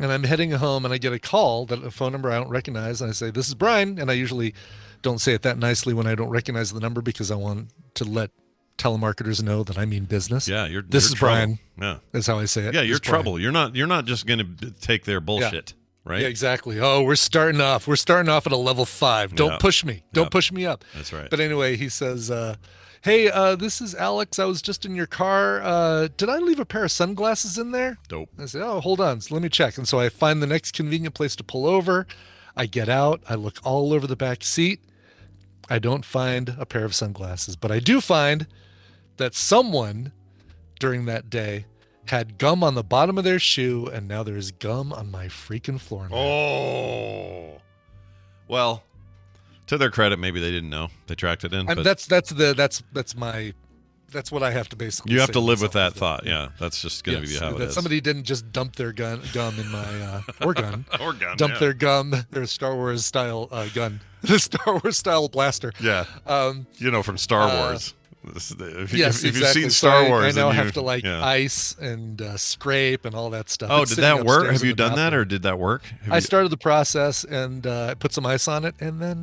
and I'm heading home, and I get a call, a phone number I don't recognize, and I say, "This is Brian," and I usually don't say it that nicely when I don't recognize the number because I want to let telemarketers know that I mean business. Yeah, this is trouble. Brian. Yeah, that's how I say it. Yeah, you're trouble. You're not just going to take their bullshit. Yeah. Right? Yeah, exactly. Oh, we're starting off at a level 5. Don't push me. Don't push me up. That's right. But anyway, he says, "Hey, this is Alex. I was just in your car. Did I leave a pair of sunglasses in there?" Dope. I say, "Oh, hold on. So let me check." And so I find the next convenient place to pull over. I get out. I look all over the back seat. I don't find a pair of sunglasses, but I do find that someone during that day had gum on the bottom of their shoe, and now there's gum on my freaking floor mat. Oh, well, to their credit, maybe they didn't know. They tracked it in. But that's what I have to basically. You have say to live with that myself. thought. Yeah, that's just going to be how it is. Somebody didn't just dump their gum in my or gun. Or gun. Dump their gum, their Star Wars style gun, the Star Wars style blaster. Yeah. From Star Wars. If exactly. you've seen Star Wars, I now have to ice and scrape and all that stuff. Oh, It's did that sitting work? upstairs Have you in the done that, bathroom. or did that work? I started the process and put some ice on it, and then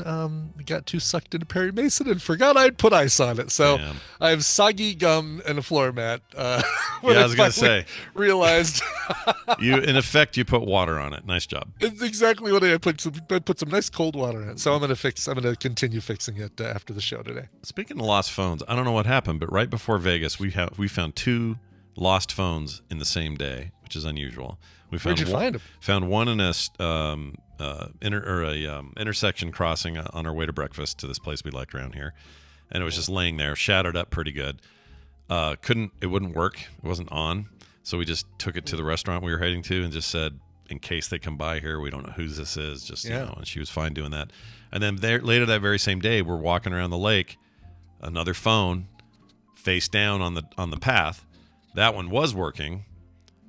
got too sucked into Perry Mason and forgot I'd put ice on it. So I have soggy gum and a floor mat. I was going to say, realized in effect, you put water on it. Nice job. It's exactly what I put some nice cold water in it. So I'm going to continue fixing it after the show today. Speaking of lost phones, I don't know what happened, but right before Vegas, we found 2 lost phones in the same day, which is unusual. Where'd you find them? Found one in a intersection crossing on our way to breakfast to this place we like around here, and it was just laying there, shattered up pretty good. It wouldn't work. It wasn't on, so we just took it to the restaurant we were heading to and just said, in case they come by here, we don't know whose this is. And she was fine doing that. And then later that very same day, we're walking around the lake, another phone face down on the path. That one was working.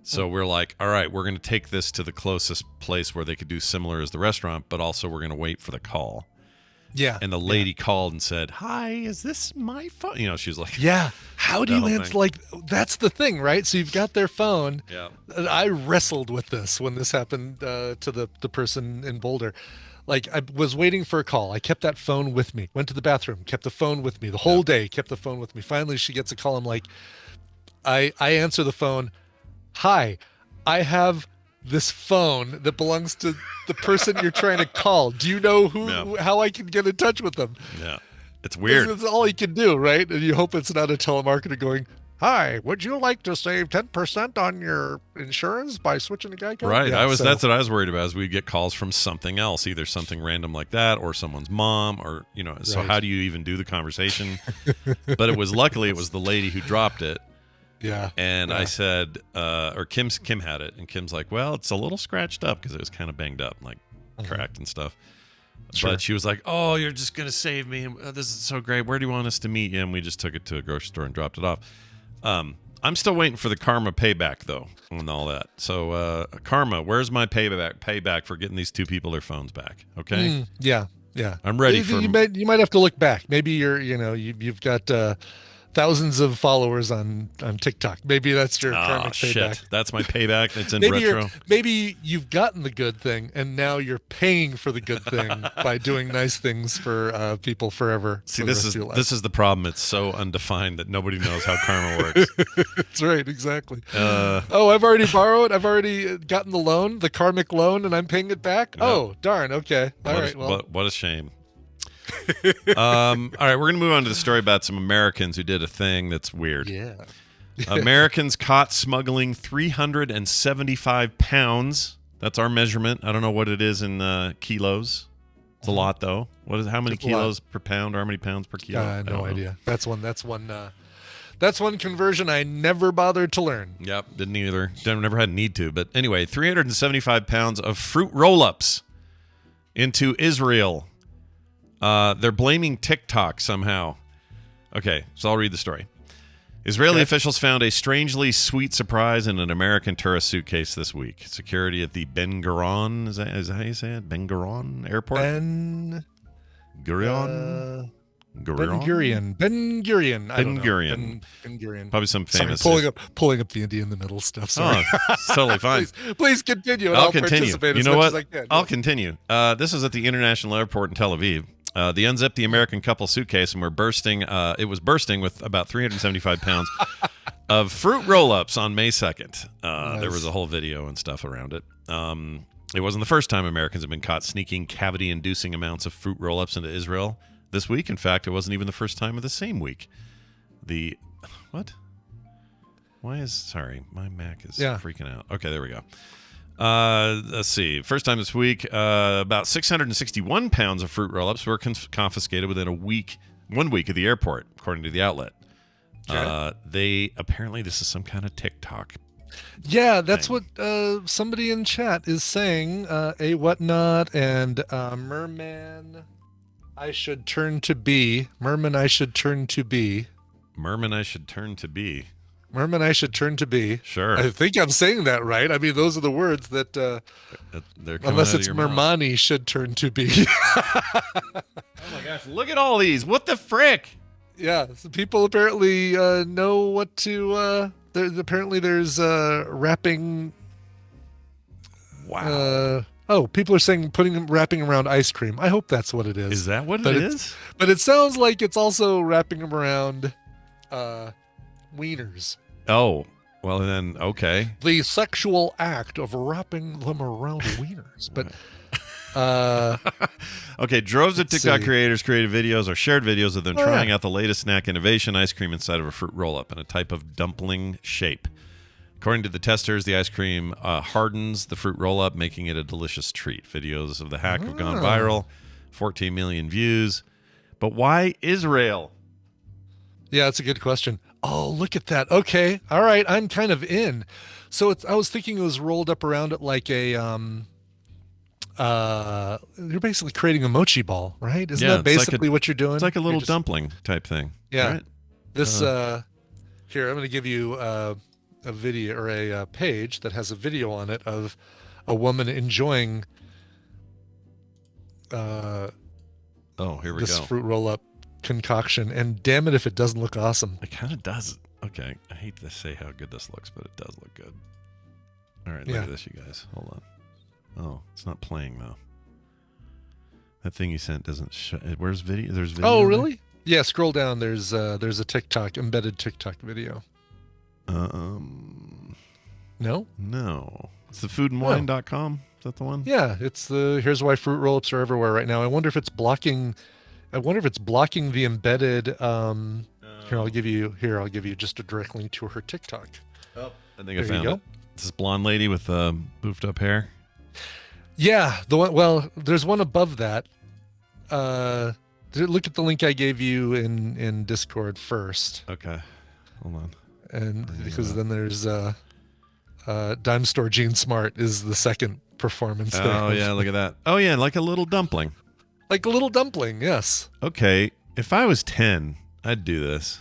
So we're like, all right, we're going to take this to the closest place where they could do similar as the restaurant, but also we're going to wait for the call. Yeah. And the lady called and said, "Hi, is this my phone?" She was like, "Yeah, how do you answer?" Like, that's the thing, right? So you've got their phone. Yeah. I wrestled with this when this happened to the person in Boulder. Like, I was waiting for a call. I kept that phone with me. Went to the bathroom, kept the phone with me the whole day. Kept the phone with me. Finally, she gets a call. I'm like, I answer the phone. "Hi, I have this phone that belongs to the person you're trying to call. Do you know how I can get in touch with them?" Yeah. It's weird. That's all you can do, right? And you hope it's not a telemarketer going, "Hi, would you like to save 10% on your insurance by switching to Geico?" Right. Yeah, That's what I was worried about, is we get calls from something else, either something random like that or someone's mom, or, so how do you even do the conversation? But luckily it was the lady who dropped it. Yeah. And I said, or Kim had it, and Kim's like, "Well, it's a little scratched up because it was kind of banged up, like cracked and stuff." Sure. But she was like, "Oh, you're just going to save me. This is so great. Where do you want us to meet you?" And we just took it to a grocery store and dropped it off. I'm still waiting for the karma payback, though, and all that. So, karma, where's my payback for getting these 2 people their phones back? Okay. Yeah. I'm ready for. You might have to look back. Maybe you've got thousands of followers on TikTok. Maybe that's your karmic payback. Shit. That's my payback. It's in maybe retro. Maybe you've gotten the good thing, and now you're paying for the good thing by doing nice things for people forever. See, this is the problem. It's so undefined that nobody knows how karma works. That's right, exactly. I've already borrowed. I've already gotten the loan, the karmic loan, and I'm paying it back. Yep. Oh, darn. Okay. All right. What a shame. All right, we're gonna move on to the story about some Americans who did a thing that's weird. Yeah. Americans caught smuggling 375 pounds. That's our measurement. I don't know what it is in kilos. It's a lot, though. How many kilos per pound, or how many pounds per kilo? I have no idea. That's one conversion I never bothered to learn. Yep, didn't either. Never had need to. But anyway, 375 pounds of fruit roll-ups into Israel. They're blaming TikTok somehow. Okay, so I'll read the story. Israeli officials found a strangely sweet surprise in an American tourist suitcase this week. Security at the Ben Gurion, is that how you say it? Ben Gurion Airport? Ben Gurion? Ben Gurion. Probably some famous. Sorry, pulling up the India in the middle stuff. Sorry. Oh, totally fine. please continue. And I'll continue. Participate you as know much what? As I can. I'll continue. This is at the International Airport in Tel Aviv. They unzipped the American couple suitcase and were bursting. It was bursting with about 375 pounds of fruit roll-ups on May 2nd. Nice. There was a whole video and stuff around it. It wasn't the first time Americans have been caught sneaking cavity-inducing amounts of fruit roll-ups into Israel this week. In fact, it wasn't even the first time of the same week. What? Sorry, my Mac is freaking out. Okay, there we go. Let's see. First time this week, about 661 pounds of fruit roll-ups were confiscated within 1 week at the airport, according to the outlet. Okay. Apparently this is some kind of TikTok. Yeah, that's what somebody in chat is saying. A whatnot and Merman, I should turn to be. Merman, I should turn to be. Merman, I should turn to be. Merman, I should turn to be. Sure. I think I'm saying that right. I mean, those are the words that, unless it's Mermani, should turn to be. Oh my gosh, look at all these. What the frick? Yeah, so people apparently know what to, there's wrapping. Wow. People are saying wrapping around ice cream. I hope that's what it is. Is that what it is? But it sounds like it's also wrapping them around wieners. Oh, well then, okay. The sexual act of wrapping them around wieners. But okay, droves of TikTok creators created videos or shared videos of them trying out the latest snack innovation, ice cream inside of a fruit roll-up in a type of dumpling shape. According to the testers, the ice cream hardens the fruit roll-up, making it a delicious treat. Videos of the hack have gone viral, 14 million views. But why Israel? Yeah, that's a good question. Oh, look at that. Okay. All right. I'm kind of in. So I was thinking it was rolled up around it like a, you're basically creating a mochi ball, right? Isn't that basically what you're doing? It's like a little dumpling type thing. Yeah. Right? This, here, I'm going to give you a video or a page that has a video on it of a woman enjoying here we this go. fruit roll-up concoction, and damn it if it doesn't look awesome. It kind of does. Okay, I hate to say how good this looks, but it does look good. All right, look at this, you guys. Hold on. Oh, it's not playing though. That thing you sent doesn't show. Where's video? There's video. Oh, really? There? Yeah, scroll down. There's a embedded TikTok video. No? It's the foodandwine.com. Is that the one? Yeah, it's here's why fruit roll-ups are everywhere right now. I wonder if it's blocking the embedded here I'll give you just a direct link to her TikTok. Oh, I think I found it. It's this blonde lady with boofed up hair. Yeah, there's one above that. Look at the link I gave you in Discord first. Okay. Hold on. And because then there's Dime Store Gene Smart is the second performance there. Oh yeah, look at that. Oh yeah, like a little dumpling. Like a little dumpling, yes. Okay, if I was 10, I'd do this.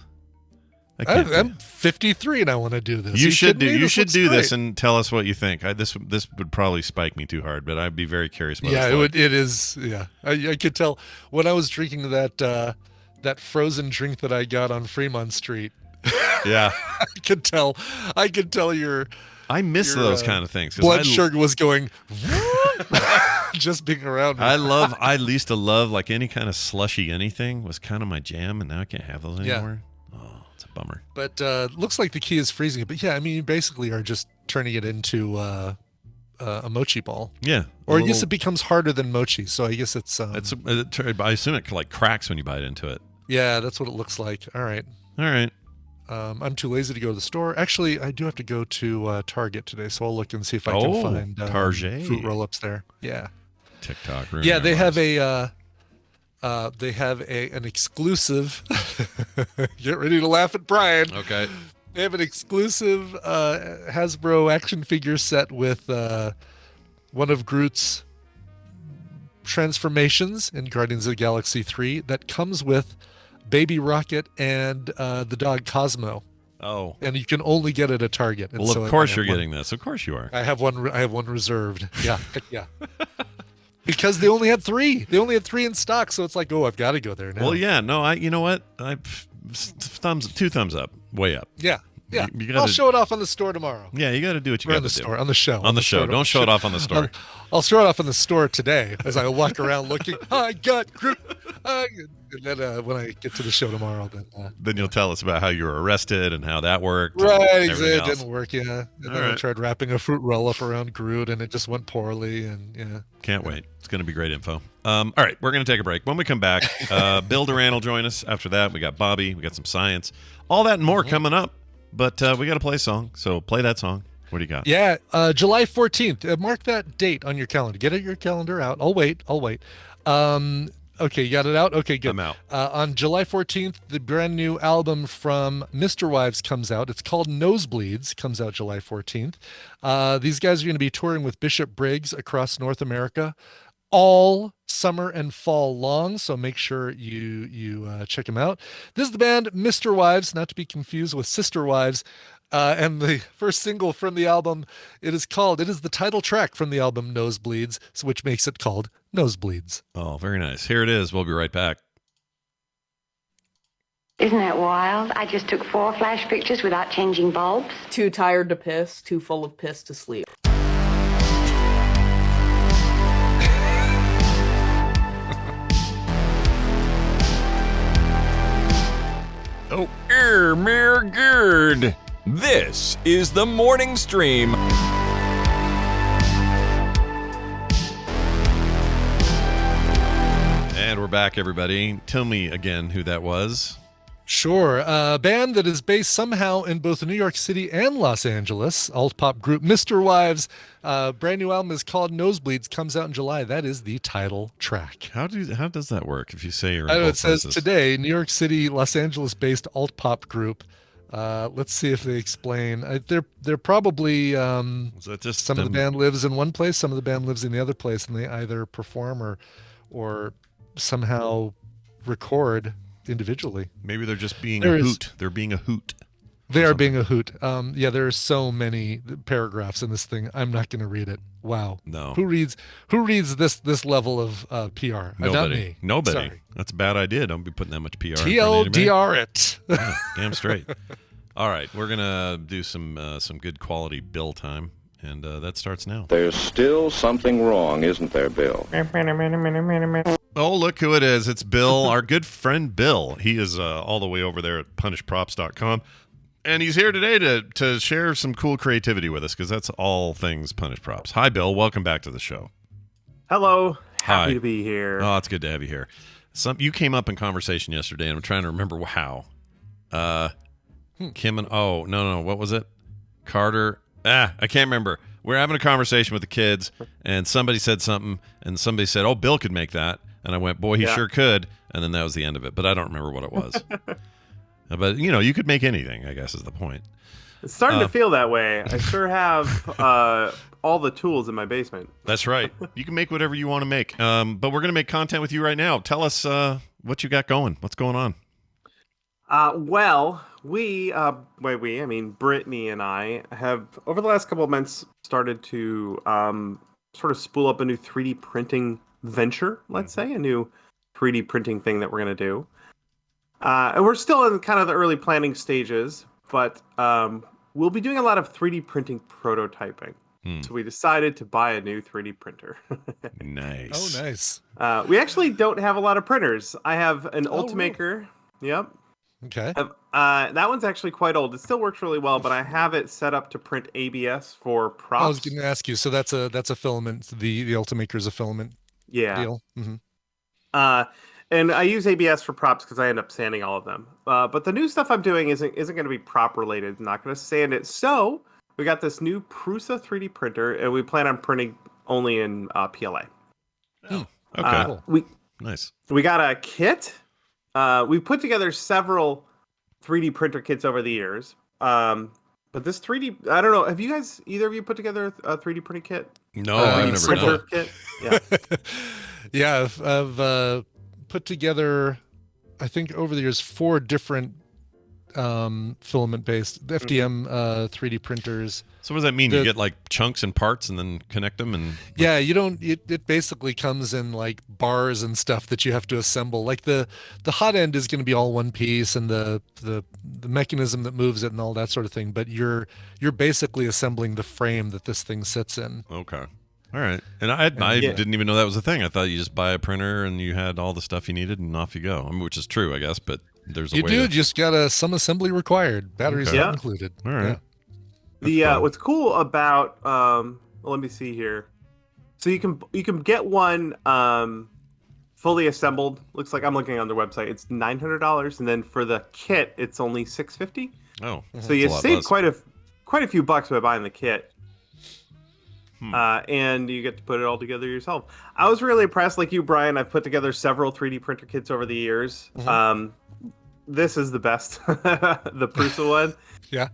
I'm 53 and I want to do this. You should do this and tell us what you think. This would probably spike me too hard, but I'd be very curious about it. Yeah, it is. Yeah, I could tell when I was drinking that that frozen drink that I got on Fremont Street. Yeah. I could tell your I miss those kind of things. Blood sugar was going just being around me. I used to love like any kind of slushy anything was kind of my jam, and now I can't have those anymore. Yeah. Oh, it's a bummer. But looks like the key is freezing it. But yeah, I mean, you basically are just turning it into a mochi ball. Yeah. Or I guess it becomes harder than mochi. So I guess it's I assume it like cracks when you bite into it. Yeah, that's what it looks like. All right. I'm too lazy to go to the store. Actually, I do have to go to Target today, so I'll look and see if I can find Target fruit roll-ups there. Yeah. TikTok. Yeah, they have an exclusive. Get ready to laugh at Brian. Okay. They have an exclusive Hasbro action figure set with one of Groot's transformations in Guardians of the Galaxy 3 that comes with Baby Rocket and the dog Cosmo. Oh. And you can only get it at Target. And well, of course you're getting this. Of course you are. I have one reserved. Yeah. Yeah. Because they only had 3. They only had 3 in stock, so it's like, oh, I've got to go there now. Well, yeah. No, you know what? 2 thumbs up. Way up. Yeah. Yeah, I'll show it off on the store tomorrow. Yeah, you got to do what you got to do. Store, on the show. On the show. Don't show it off on the store. I'll show it off on the store today as I walk around looking, I got Groot. And then when I get to the show tomorrow, then you'll tell us about how you were arrested and how that worked. Right, it didn't work, yeah. And then I tried wrapping a fruit roll-up around Groot, and it just went poorly, and yeah. Can't wait. It's going to be great info. All right, we're going to take a break. When we come back, Bill Duran will join us. After that, we got Bobby, we got some science. All that and more coming up. But we got to play a song, so play that song. What do you got? Yeah, July 14th. Mark that date on your calendar. Get your calendar out. I'll wait. Okay, you got it out? Okay, good. I'm out. On July 14th, the brand new album from Mr. Wives comes out. It's called Nosebleeds. Comes out July 14th. These guys are going to be touring with Bishop Briggs across North America all summer and fall long, so make sure you check them out. This is the band Mr. Wives, not to be confused with Sister Wives, and the first single from the album, it is the title track from the album Nosebleeds, which makes it called Nosebleeds. Oh, very nice. Here it is. We'll be right back. Isn't that wild? I just took 4 flash pictures without changing bulbs. Too tired to piss, too full of piss to sleep. Oh, mere good. This is the morning stream. And we're back, everybody. Tell me again who that was. Sure. A band that is based somehow in both New York City and Los Angeles. Alt-pop group Mr. Wives. Brand new album is called Nosebleeds. Comes out in July. That is the title track. How does that work if you say you're in I know, both it says places? today, New York City, Los Angeles-based alt-pop group. Let's see if they explain. They're probably Is that just some of the band lives in one place, some of the band lives in the other place, and they either perform or somehow record individually. Maybe they're just being a hoot. They're being a hoot. They are being a hoot. Yeah, there are so many paragraphs in this thing. I'm not going to read it. Wow. No. Who reads this level of PR? Nobody. Not me. Nobody. Sorry. That's a bad idea. Don't be putting that much PR. TLDR it. Yeah, damn straight. All right, we're gonna do some good quality Bill time, and that starts now. There's still something wrong, isn't there, Bill? Oh, look who it is. It's Bill, our good friend Bill. He is all the way over there at punishprops.com. And he's here today to share some cool creativity with us, because that's all things Punish Props. Hi, Bill. Welcome back to the show. Hello. Happy Hi. to be here. Oh, it's good to have you here. You came up in conversation yesterday, and I'm trying to remember how. Kim and no, what was it? Carter. I can't remember. We're having a conversation with the kids, and somebody said something, and somebody said, "Oh, Bill could make that," and I went, "Boy, he sure could," and then that was the end of it. But I don't remember what it was. But you could make anything, I guess, is the point. It's starting to feel that way. I sure have all the tools in my basement. That's right. You can make whatever you want to make. But we're going to make content with you right now. Tell us what you got going. What's going on? Well, Brittany and I have, over the last couple of months, started to sort of spool up a new 3D printing venture, let's say, a new 3D printing thing that we're going to do. And we're still in kind of the early planning stages, but we'll be doing a lot of 3D printing prototyping. So we decided to buy a new 3D printer. Nice. Oh, nice. We actually don't have a lot of printers. I have an Oh, Ultimaker. Yep. Okay. That one's actually quite old. It still works really well, but I have it set up to print ABS for props. I was going to ask you. So that's a filament. The Ultimaker is a filament deal. Mm-hmm. And I use ABS for props because I end up sanding all of them. But the new stuff I'm doing isn't going to be prop related. I'm not going to sand it. So we got this new Prusa 3D printer, and we plan on printing only in PLA. Oh, okay. Cool. Nice. We got a kit. We put together several 3D printer kits over the years. But this 3D, I don't know. Have you guys, either of you, put together a 3D printing kit? No, I've never done it. Kit? Yeah. Yeah, I've put together, I think over the years, 4 different filament-based FDM 3D printers. So what does that mean? You get like chunks and parts and then connect them and yeah, you don't. It basically comes in like bars and stuff that you have to assemble. Like the hot end is going to be all one piece, and the mechanism that moves it and all that sort of thing. But you're basically assembling the frame that this thing sits in. Okay. All right. And I didn't even know that was a thing. I thought you just buy a printer and you had all the stuff you needed and off you go. I mean, which is true, I guess, but there's a way to... just got some assembly required. Batteries not included. All right. Yeah. What's cool about let me see here. So you can get one fully assembled. Looks like I'm looking on their website. It's $900, and then for the kit, it's only $650. Oh, so you save quite a few bucks by buying the kit. And you get to put it all together yourself. I was really impressed, like you, Brian. I've put together several 3D printer kits over the years. This is the best, the Prusa one. Yeah.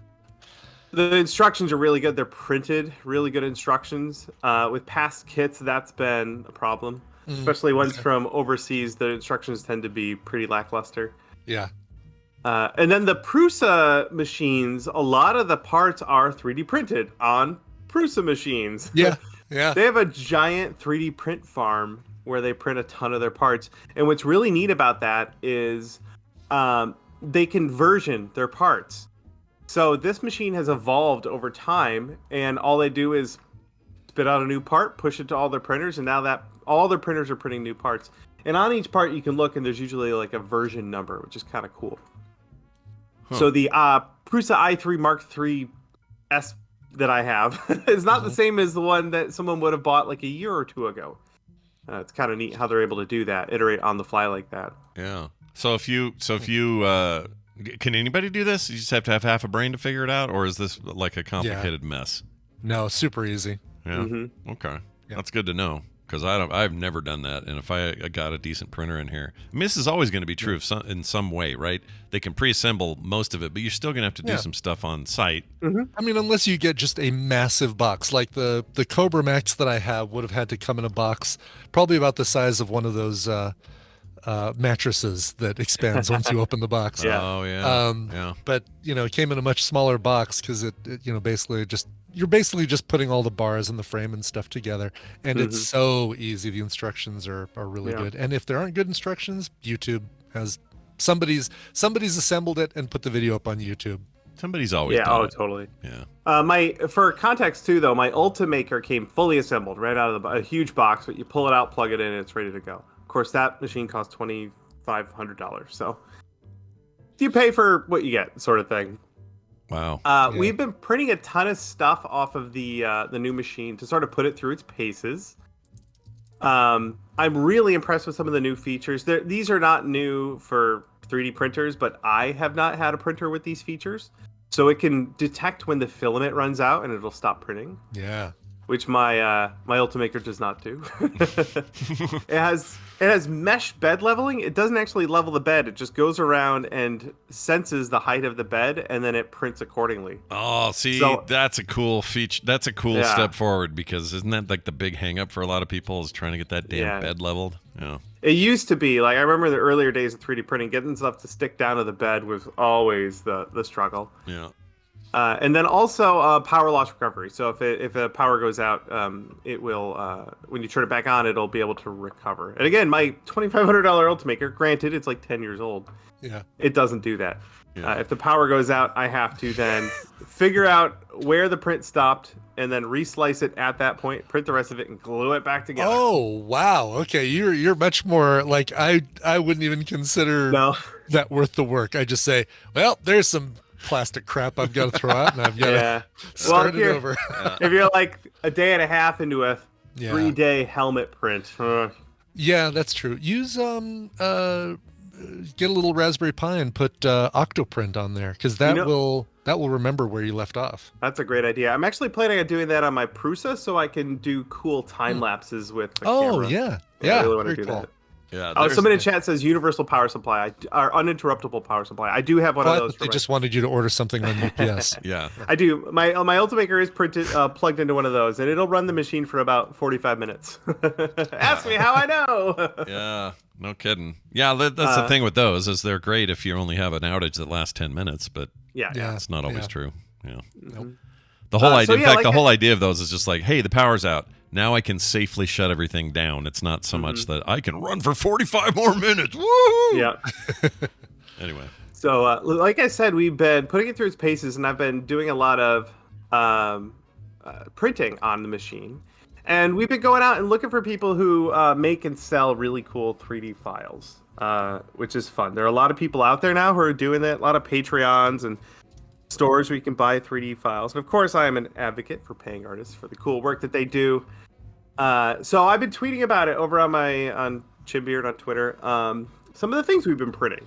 The instructions are really good. They're printed, really good instructions. With past kits, that's been a problem, especially ones from overseas. The instructions tend to be pretty lackluster. Yeah. And then the Prusa machines, a lot of the parts are 3D printed on Prusa machines. Yeah, yeah. They have a giant 3D print farm where they print a ton of their parts. And what's really neat about that is they can version their parts. So this machine has evolved over time, and all they do is spit out a new part, push it to all their printers, and now that all their printers are printing new parts. And on each part you can look, and there's usually like a version number, which is kind of cool. So the Prusa i3 Mark III S that I have is not the same as the one that someone would have bought like a year or two ago. It's kind of neat how they're able to do that, iterate on the fly like that. Yeah. So if you can anybody do this? You just have to have half a brain to figure it out, or is this like a complicated mess? No, super easy. Yeah. Okay. Yeah. That's good to know, because I've never done that. And if I got a decent printer in here, I mean, this is always going to be true in some way, right? They can pre-assemble most of it, but you're still going to have to do some stuff on site. I mean, unless you get just a massive box, like the Cobra Max that I have would have had to come in a box probably about the size of one of those mattresses that expands once you open the box. Oh yeah. But it came in a much smaller box because it basically you're basically just putting all the bars and the frame and stuff together, and it's so easy. The instructions are really good, and if there aren't good instructions, YouTube has somebody's assembled it and put the video up on YouTube. Somebody's always done it. Totally. Yeah. For context too, though, my Ultimaker came fully assembled right out of a huge box, but you pull it out, plug it in, and it's ready to go. Of course, that machine costs $2,500, so you pay for what you get, sort of thing. Wow. We've been printing a ton of stuff off of the new machine to sort of put it through its paces. I'm really impressed with some of the new features. These are not new for 3D printers, but I have not had a printer with these features. So it can detect when the filament runs out and it'll stop printing. Yeah. Which my Ultimaker does not do. It has mesh bed leveling. It doesn't actually level the bed. It just goes around and senses the height of the bed, and then it prints accordingly. Oh, see, that's a cool feature. That's a cool step forward, because isn't that like the big hang up for a lot of people, is trying to get that damn bed leveled? Yeah. It used to be, like, I remember the earlier days of 3D printing, getting stuff to stick down to the bed was always the struggle. Yeah. And then also power loss recovery. So if a power goes out, it will when you turn it back on, it'll be able to recover. And again, my $2,500 Ultimaker, granted it's like 10 years old, it doesn't do that. If the power goes out, I have to then figure out where the print stopped and then reslice it at that point, print the rest of it, and glue it back together. Oh wow! Okay, you're much more like I wouldn't even consider that worth the work. I just say, well, there's some plastic crap I've got to throw out, and I've got to start it over. If you're like a day and a half into a 3-day helmet print. Yeah, that's true. Use get a little Raspberry Pi and put Octoprint on there, because that will remember where you left off. That's a great idea. I'm actually planning on doing that on my Prusa, so I can do cool time lapses with the camera. Yeah. I really want to do that. Yeah. Somebody in chat says universal power supply, or uninterruptible power supply. I do have one of those. They just wanted you to order something on UPS. Yeah, I do. My Ultimaker is plugged into one of those, and it'll run the machine for about 45 minutes. Ask me how I know. Yeah, no kidding. Yeah, that's the thing with those, is they're great if you only have an outage that lasts 10 minutes, but it's not always true. Yeah. Nope. The whole idea, the whole idea of those is just like, hey, the power's out. Now I can safely shut everything down. It's not so much that I can run for 45 more minutes. Woo! Yeah. Anyway. So, like I said, we've been putting it through its paces, and I've been doing a lot of printing on the machine. And we've been going out and looking for people who make and sell really cool 3D files, which is fun. There are a lot of people out there now who are doing that, a lot of Patreons and stores where you can buy 3D files. And of course, I am an advocate for paying artists for the cool work that they do. So I've been tweeting about it over on Chimbeard on Twitter. Some of the things we've been printing.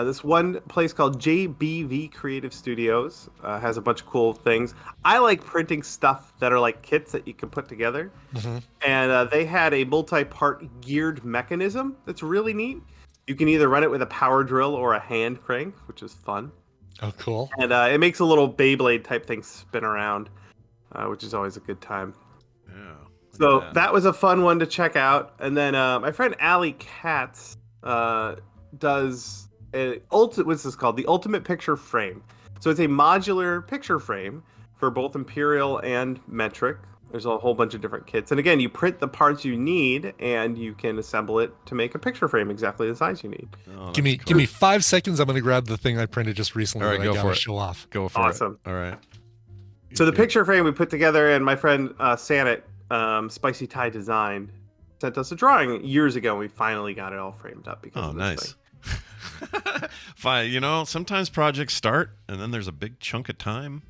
This one place called JBV Creative Studios has a bunch of cool things. I like printing stuff that are like kits that you can put together. Mm-hmm. And they had a multi-part geared mechanism that's really neat. You can either run it with a power drill or a hand crank, which is fun. Oh, cool. And it makes a little Beyblade type thing spin around, which is always a good time. Yeah. So that was a fun one to check out. And then my friend Allie Katz does what's this called? The Ultimate Picture Frame. So it's a modular picture frame for both Imperial and metric. There's a whole bunch of different kits. And again, you print the parts you need, and you can assemble it to make a picture frame exactly the size you need. Oh, give me 5 seconds. I'm going to grab the thing I printed just recently. All right, go for it. Show off. Go for awesome. it. All right. So the picture frame we put together, and my friend Sanet, Spicy Thai Design, sent us a drawing years ago, and we finally got it all framed up because of this nice. thing. Fine. Sometimes projects start, and then there's a big chunk of time.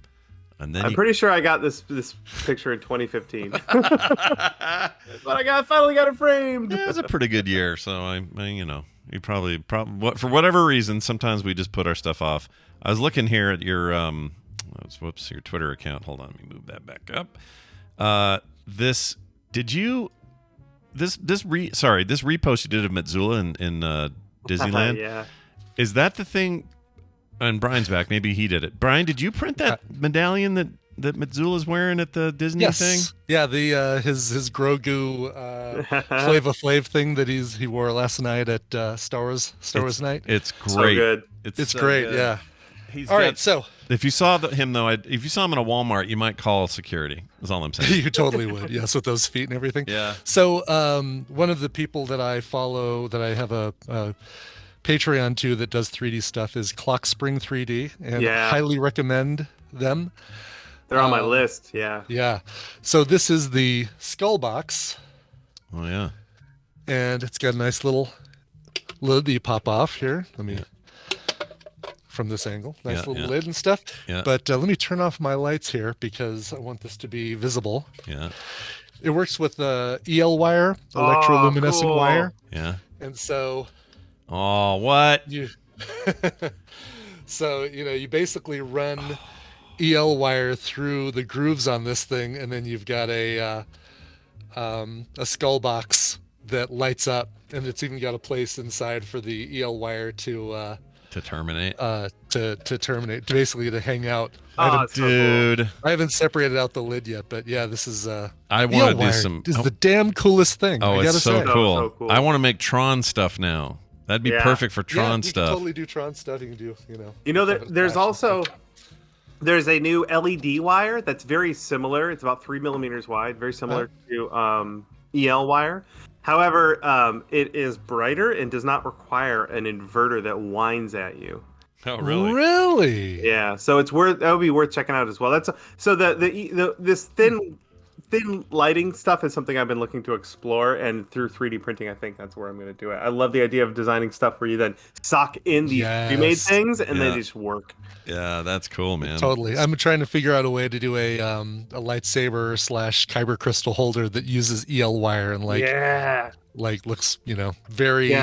And then I'm pretty sure I got this picture in 2015. But I finally got it framed. Yeah, it was a pretty good year. So you probably for whatever reason, sometimes we just put our stuff off. I was looking here at your your Twitter account. Hold on, let me move that back up. This repost you did of Mitsula in Disneyland. Yeah. Is that the thing? And Brian's back. Maybe he did it. Brian, did you print that medallion that Mitsula's wearing at the Disney thing? Yeah, the his Grogu Flava Flav thing that he wore last night at Star Wars Night. It's great. So good. It's so great. Good. Yeah. All right. So if you saw him though, if you saw him in a Walmart, you might call security. That's all I'm saying. You totally would. Yes, with those feet and everything. Yeah. So one of the people that I follow, that I have a Patreon too, that does 3D stuff, is Clock Spring 3D, and highly recommend them. They're on my list. Yeah. So this is the skull box. Oh yeah. And it's got a nice little lid that you pop off here. Let me from this angle. Nice little lid and stuff. Yeah. But let me turn off my lights here because I want this to be visible. Yeah. It works with EL wire, electroluminescent wire. Yeah. And so oh, what? So, you basically run EL wire through the grooves on this thing, and then you've got a skull box that lights up, and it's even got a place inside for the EL wire to terminate. To terminate, basically to hang out. Dude, I haven't separated out the lid yet, but yeah, this is I want to do some. This is the damn coolest thing. Oh, I gotta it's so say. cool. So cool. I want to make Tron stuff now. That'd be perfect for Tron you stuff. can totally do Tron stuff. You can do, there's also There's a new LED wire that's very similar. It's about 3 millimeters wide, very similar to EL wire. However, it is brighter and does not require an inverter that whines at you. Oh, really? Really? Yeah. So that would be worth checking out as well. This thin lighting stuff is something I've been looking to explore, and through 3D printing, I think that's where I'm going to do it. I love the idea of designing stuff where you then sock in these pre-made things and they just work. Yeah, that's cool, man. Totally. I'm trying to figure out a way to do a lightsaber / kyber crystal holder that uses EL wire and looks very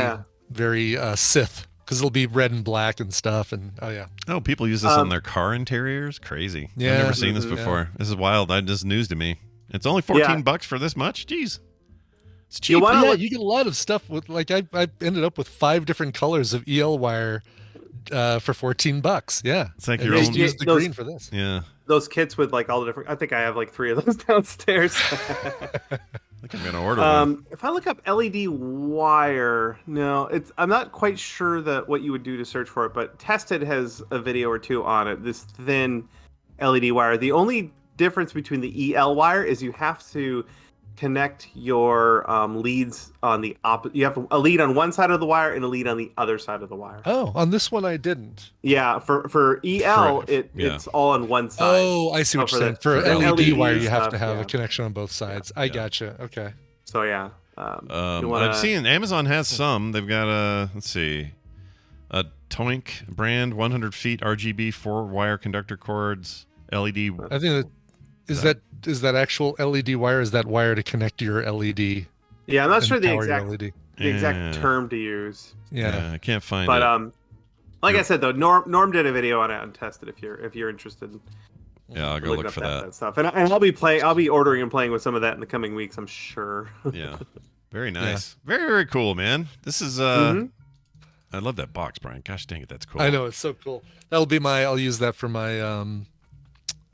very Sith, because it'll be red and black and stuff. And oh, people use this on their car interiors. Crazy. Yeah. I've never seen this before. This is wild. This is news to me. It's only $14 for this much. Jeez, it's cheap. You get a lot of stuff with I ended up with 5 different colors of EL wire for $14. Yeah, it's like and your own. Use the green for this. Yeah, those kits with all the different. I think I have 3 of those downstairs. I think I'm gonna order one. If I look up LED wire, I'm not quite sure what you would do to search for it, but Tested has a video or 2 on it. This thin LED wire. The only difference between the EL wire is you have to connect your leads on the opposite. You have a lead on one side of the wire and a lead on the other side of the wire. Oh, on this one I didn't. Yeah, for EL it's all on one side. Oh, I see what you're saying. For LED wire, you have to have a connection on both sides. I gotcha. Okay. So yeah, I've seen Amazon has some. They've got a Toink brand 100 feet RGB 4-wire conductor cords LED. I think is that actual LED wire? Is that wire to connect to your LED? Yeah, I'm not sure the LED. exact term to use. Yeah, I can't find it. But I said though, Norm did a video on it and tested if you're interested. Yeah, I'll go look for that stuff. And I'll be ordering and playing with some of that in the coming weeks, I'm sure. Yeah, very nice, very very cool, man. This is I love that box, Brian. Gosh dang it, that's cool. I know, it's so cool. I'll use that for my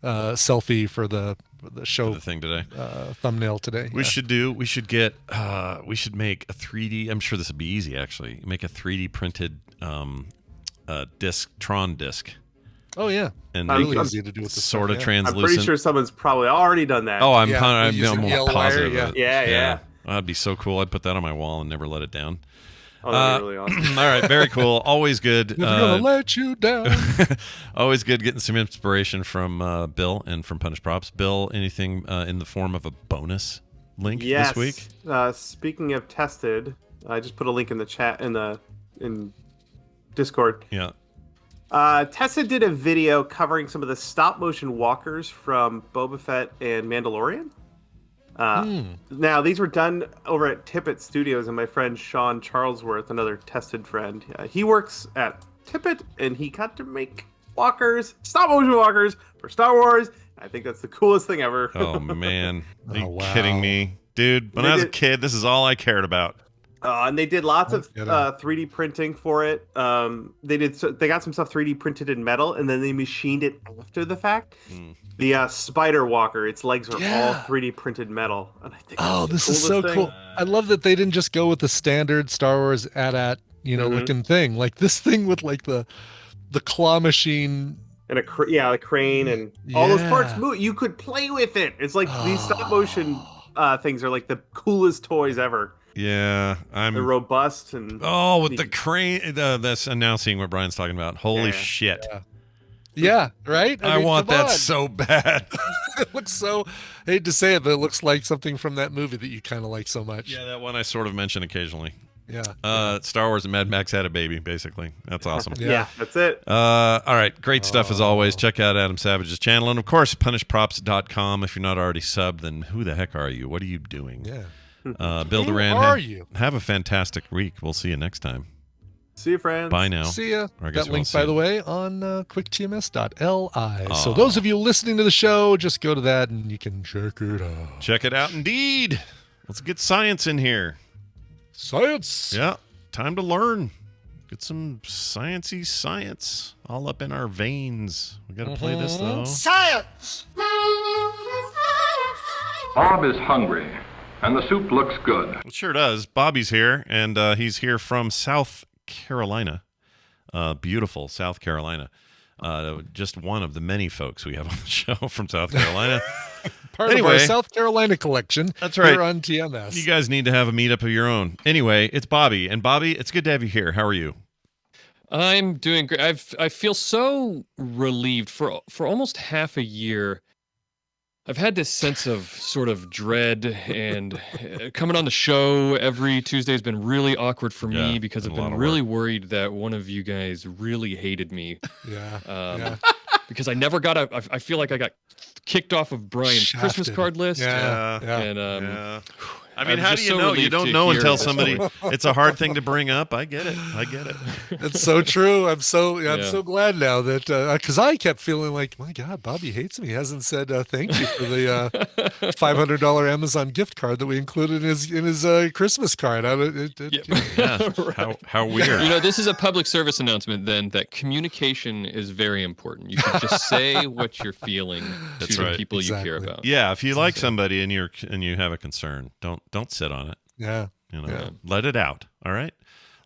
selfie for the show, the thing today, thumbnail today. We should make a 3D. I'm sure this would be easy actually. Make a 3D printed Tron disc. Oh yeah, and really easy to do with the sort of translucent. I'm pretty sure someone's probably already done that. Oh, I'm positive. Wire, yeah. That'd be so cool. I'd put that on my wall and never let it down. Oh, that'd be really awesome. All right, very cool. Always good. Never gonna let you down. Always good getting some inspiration from Bill and from Punish Props. Bill, anything in the form of a bonus link this week? Speaking of Tested, I just put a link in the chat in Discord. Yeah. Tested did a video covering some of the stop motion walkers from Boba Fett and Mandalorian. Now, these were done over at Tippett Studios, and my friend Sean Charlesworth, another Tested friend, he works at Tippett, and he got to make stop motion walkers for Star Wars. I think that's the coolest thing ever. Oh, man. Are you kidding me? Dude, when I was a kid, this is all I cared about. And they did lots of 3D printing for it. They got some stuff 3D printed in metal, and then they machined it after the fact. The Spider Walker, its legs are all 3D printed metal. And I think this is so cool. I love that they didn't just go with the standard Star Wars AT-AT, looking thing. Like this thing with like the claw machine and a crane and all those parts move. You could play with it. It's like these stop motion things are like the coolest toys ever. Yeah, they're robust and with the crane. That's announcing what Brian's talking about. Holy shit! Yeah, right. I want that so bad. It looks so. I hate to say it, but it looks like something from that movie that you kind of like so much. Yeah, that one I sort of mention occasionally. Yeah. Star Wars and Mad Max had a baby, basically. That's awesome. Yeah, that's it. All right, great stuff as always. Check out Adam Savage's channel, and of course, punishprops.com. If you're not already subbed, then who the heck are you? What are you doing? Yeah. Bill Who Duran, are you? Have a fantastic week. We'll see you next time. See you, friends. Bye now. See ya. Or I guess That we link, won't by see the you. way, on quicktms.li. So those of you listening to the show, just go to that and you can check it out. Check it out, indeed. Let's get science in here. Science. Yeah, time to learn. Get some sciencey science all up in our veins. We got to play this, though. Science! Bob is hungry, and the soup looks good. It sure does. Bobby's here, and he's here from South Carolina. Beautiful South Carolina. just one of the many folks we have on the show from South Carolina. Part of our South Carolina collection. That's right. Here on TMS. You guys need to have a meetup of your own. Anyway, it's Bobby. And Bobby, it's good to have you here. How are you? I'm doing great. I feel so relieved. For almost half a year, I've had this sense of sort of dread, and coming on the show every Tuesday has been really awkward for me because I've been really worried that one of you guys really hated me. Yeah. Because I never got I feel like I got kicked off of Brian's Christmas card list. I mean, how do you know? You don't know until somebody. It's a hard thing to bring up. I get it. It's so true. I'm so glad now that because I kept feeling like, my God, Bobby hates me. He hasn't said thank you for the $500 Amazon gift card that we included in his Christmas card. How weird. You know, this is a public service announcement. Then that communication is very important. You should just say what you're feeling to the people you care about. Yeah, if you like somebody and you have a concern, don't sit on it. Yeah. Let it out. All right.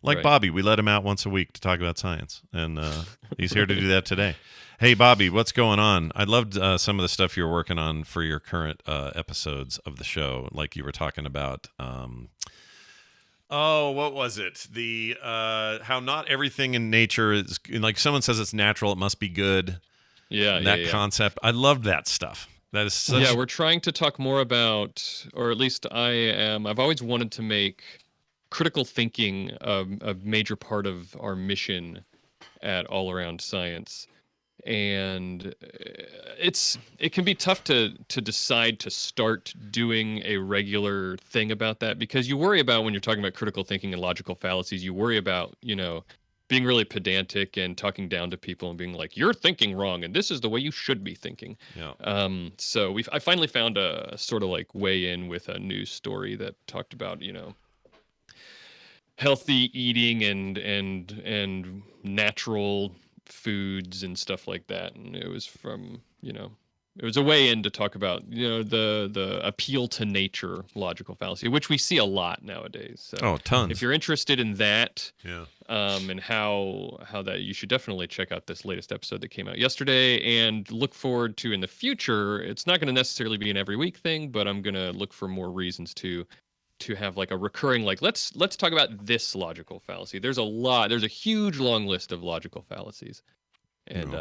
Like Bobby, we let him out once a week to talk about science, and he's here to do that today. Hey, Bobby, what's going on? I loved some of the stuff you're working on for your current episodes of the show, like you were talking about. What was it? The how not everything in nature is like someone says it's natural, it must be good. That concept. I loved that stuff. That is such... we're trying to talk more about, or at least I am. I've always wanted to make critical thinking a major part of our mission at All Around Science, and it can be tough to decide to start doing a regular thing about that, because you worry about, when you're talking about critical thinking and logical fallacies, you worry about being really pedantic and talking down to people and being like, you're thinking wrong and this is the way you should be thinking. So I finally found a sort of like way in with a news story that talked about healthy eating and natural foods and stuff like that, and it was from it was a way in to talk about the appeal to nature logical fallacy, which we see a lot nowadays. So tons. If you're interested in that, and how that, you should definitely check out this latest episode that came out yesterday, and look forward to in the future. It's not going to necessarily be an every week thing, but I'm going to look for more reasons to have like a recurring, like let's talk about this logical fallacy. There's a huge long list of logical fallacies, and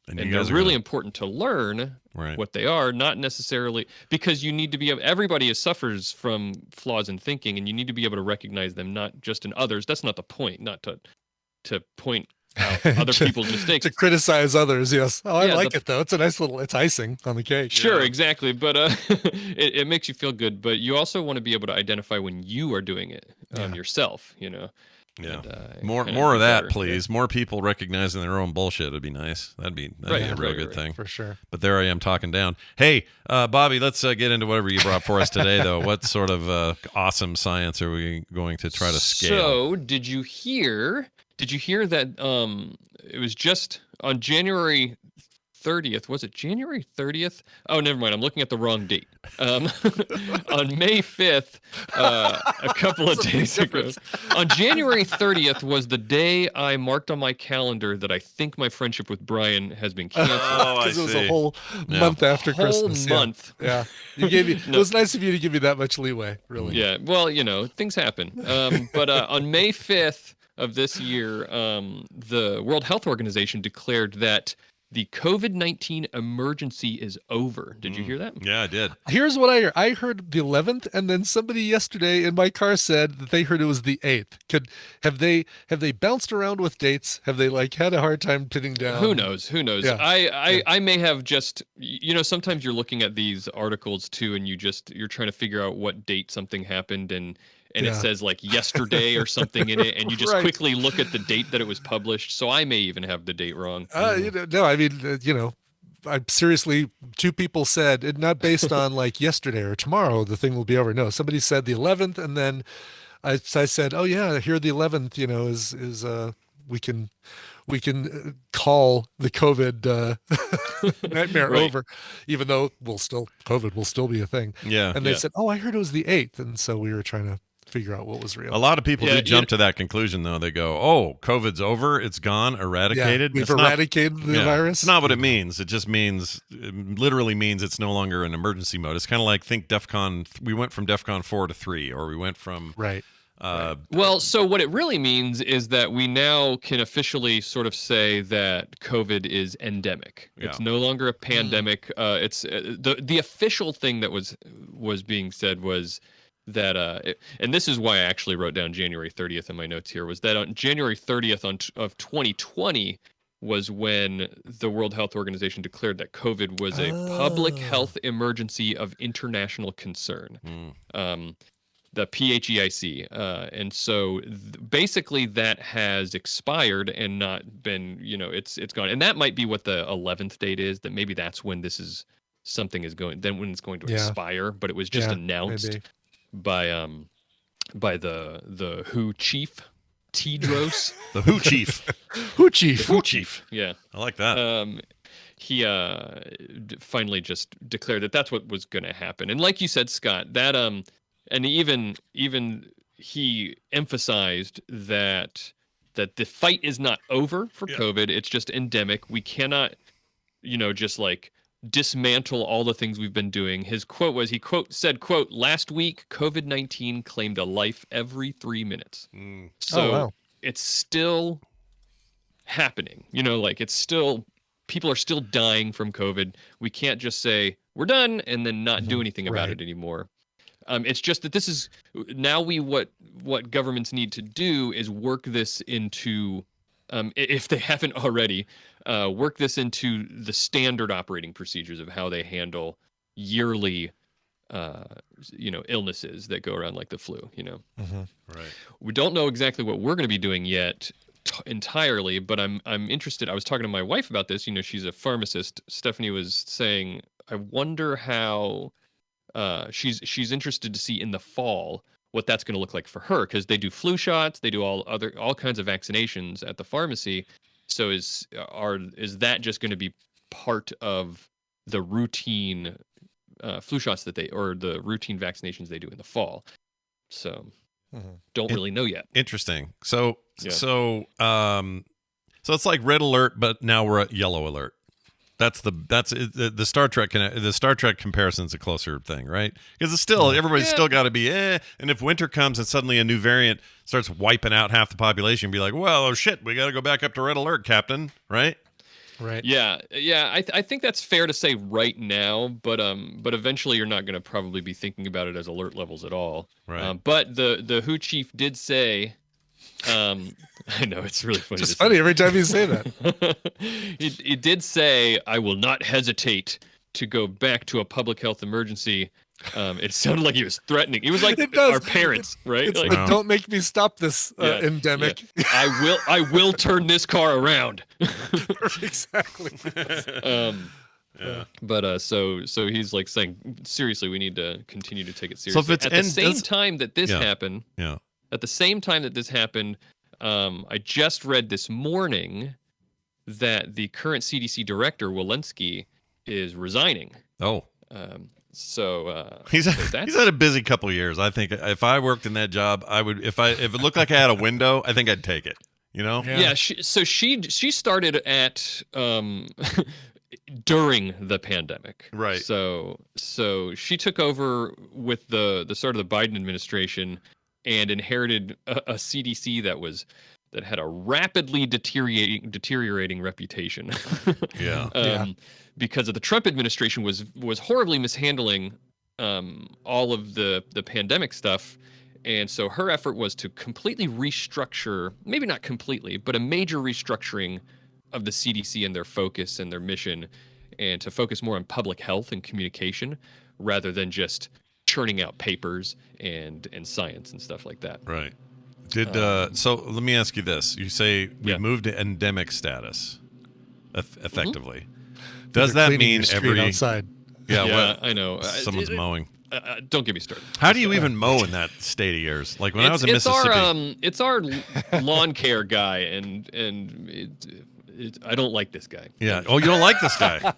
they're really important to learn what they are, not necessarily because you need to be everybody suffers from flaws in thinking, and you need to be able to recognize them, not just in others. That's not the point, not to point out other people's mistakes. To criticize others, yes. I like it though. It's a nice it's icing on the cake. Sure, exactly. But it makes you feel good. But you also want to be able to identify when you are doing it yourself, Yeah. And, more of that, please. More people recognizing their own bullshit would be nice. That'd be a real good thing. For sure. But there I am talking down. Hey, Bobby, let's get into whatever you brought for us today, though. What sort of awesome science are we going to try to scale? So, did you hear that it was just on January 30th? Was it January 30th? Oh, never mind. I'm looking at the wrong date. On May 5th, a couple of days ago, on January 30th was the day I marked on my calendar that I think my friendship with Brian has been canceled. Because it was a whole month after Christmas. Month. Yeah. You gave me. It was nice of you to give me that much leeway. Really. Yeah. Well, things happen. But on May 5th of this year, the World Health Organization declared that the COVID-19 emergency is over. Did you hear that? Yeah, I did. Here's what I heard. I heard the 11th, and then somebody yesterday in my car said that they heard it was the 8th. Have they bounced around with dates? Have they had a hard time pinning down? Who knows? Yeah. I may have just, sometimes you're looking at these articles too, and you're trying to figure out what date something happened, and it says yesterday or something in it, and you just quickly look at the date that it was published. So I may even have the date wrong. No, I mean, I'm seriously, two people said, not based on yesterday or tomorrow, the thing will be over. No, somebody said the 11th, and then I said, oh yeah, here the 11th, is we can call the COVID nightmare over, even though COVID will still be a thing. Yeah. And they said, oh, I heard it was the 8th, and so we were trying to figure out what was real. A lot of people do jump to that conclusion, though. They go, "Oh, COVID's over. It's gone, eradicated. We've eradicated the virus." It's not what it means. It just means, it literally means it's no longer in emergency mode. It's kind of like, think DEFCON. We went from DEFCON 4 to 3, or we went from Well, so what it really means is that we now can officially sort of say that COVID is endemic. It's no longer a pandemic. It's the official thing that was being said was that, and this is why I actually wrote down January 30th in my notes here, was that on January 30th of 2020 was when the World Health Organization declared that COVID was a public health emergency of international concern. The PHEIC. And so basically that has expired and not been, it's gone. And that might be what the 11th date is, that maybe that's when something is going, then when it's going to expire, but it was just announced by the WHO chief, Tedros. The WHO chief. WHO chief. WHO chief. Yeah. I like that. He finally just declared that that's what was going to happen. And like you said, Scott, that, and even he emphasized that the fight is not over for COVID. It's just endemic. We cannot, just like dismantle all the things we've been doing. His quote was, he said, "Last week, COVID-19 claimed a life every 3 minutes." So it's still happening. It's still, people are still dying from COVID. We can't just say we're done and then not do anything about it anymore. It's just that this is now what governments need to do is work this into, if they haven't already, work this into the standard operating procedures of how they handle yearly, illnesses that go around like the flu. Right. We don't know exactly what we're going to be doing yet entirely, but I'm interested. I was talking to my wife about this. She's a pharmacist. Stephanie was saying, I wonder how. She's interested to see in the fall what that's going to look like for her, because they do flu shots, they do all kinds of vaccinations at the pharmacy. So is that just going to be part of the routine flu shots or the routine vaccinations they do in the fall? So don't really know yet. Interesting. So it's like red alert, but now we're at yellow alert. That's the Star Trek. The Star Trek comparison's a closer thing, right? Because it's still, everybody's still got to be and if winter comes and suddenly a new variant starts wiping out half the population, be like, well, oh shit, we got to go back up to red alert, Captain, right? Right. Yeah. I think that's fair to say right now, but eventually you're not going to probably be thinking about it as alert levels at all. Right. But the WHO chief did say. I know, it's really funny. It's funny every time you say that. He did say, "I will not hesitate to go back to a public health emergency." It sounded like he was threatening. He was like our parents, right? It's like, the don't make me stop this endemic. Yeah. I will turn this car around. Exactly. But so he's like saying, seriously, we need to continue to take it seriously. So if it's at the same time that this happened. Yeah. At the same time that this happened, I just read this morning that the current CDC director, Walensky, is resigning. Oh. He's had a busy couple of years. I think if I worked in that job, I would. If it looked like I had a window, I think I'd take it. Yeah. She started at during the pandemic. Right. So she took over with the start of the Biden administration and inherited a CDC that had a rapidly deteriorating reputation. Because of the Trump administration was horribly mishandling all of the pandemic stuff. And so her effort was to completely restructure, maybe not completely, but a major restructuring of the CDC and their focus and their mission, and to focus more on public health and communication rather than just churning out papers and science and stuff like that. Right. So let me ask you this. You say we moved to endemic status effectively. Does that mean every outside? Yeah, I know. Someone's mowing. Don't get me started. How do you even mow in that state of yours? Like when I was in Mississippi. It's our lawn care guy, and I don't like this guy. Yeah. Oh, you don't like this guy.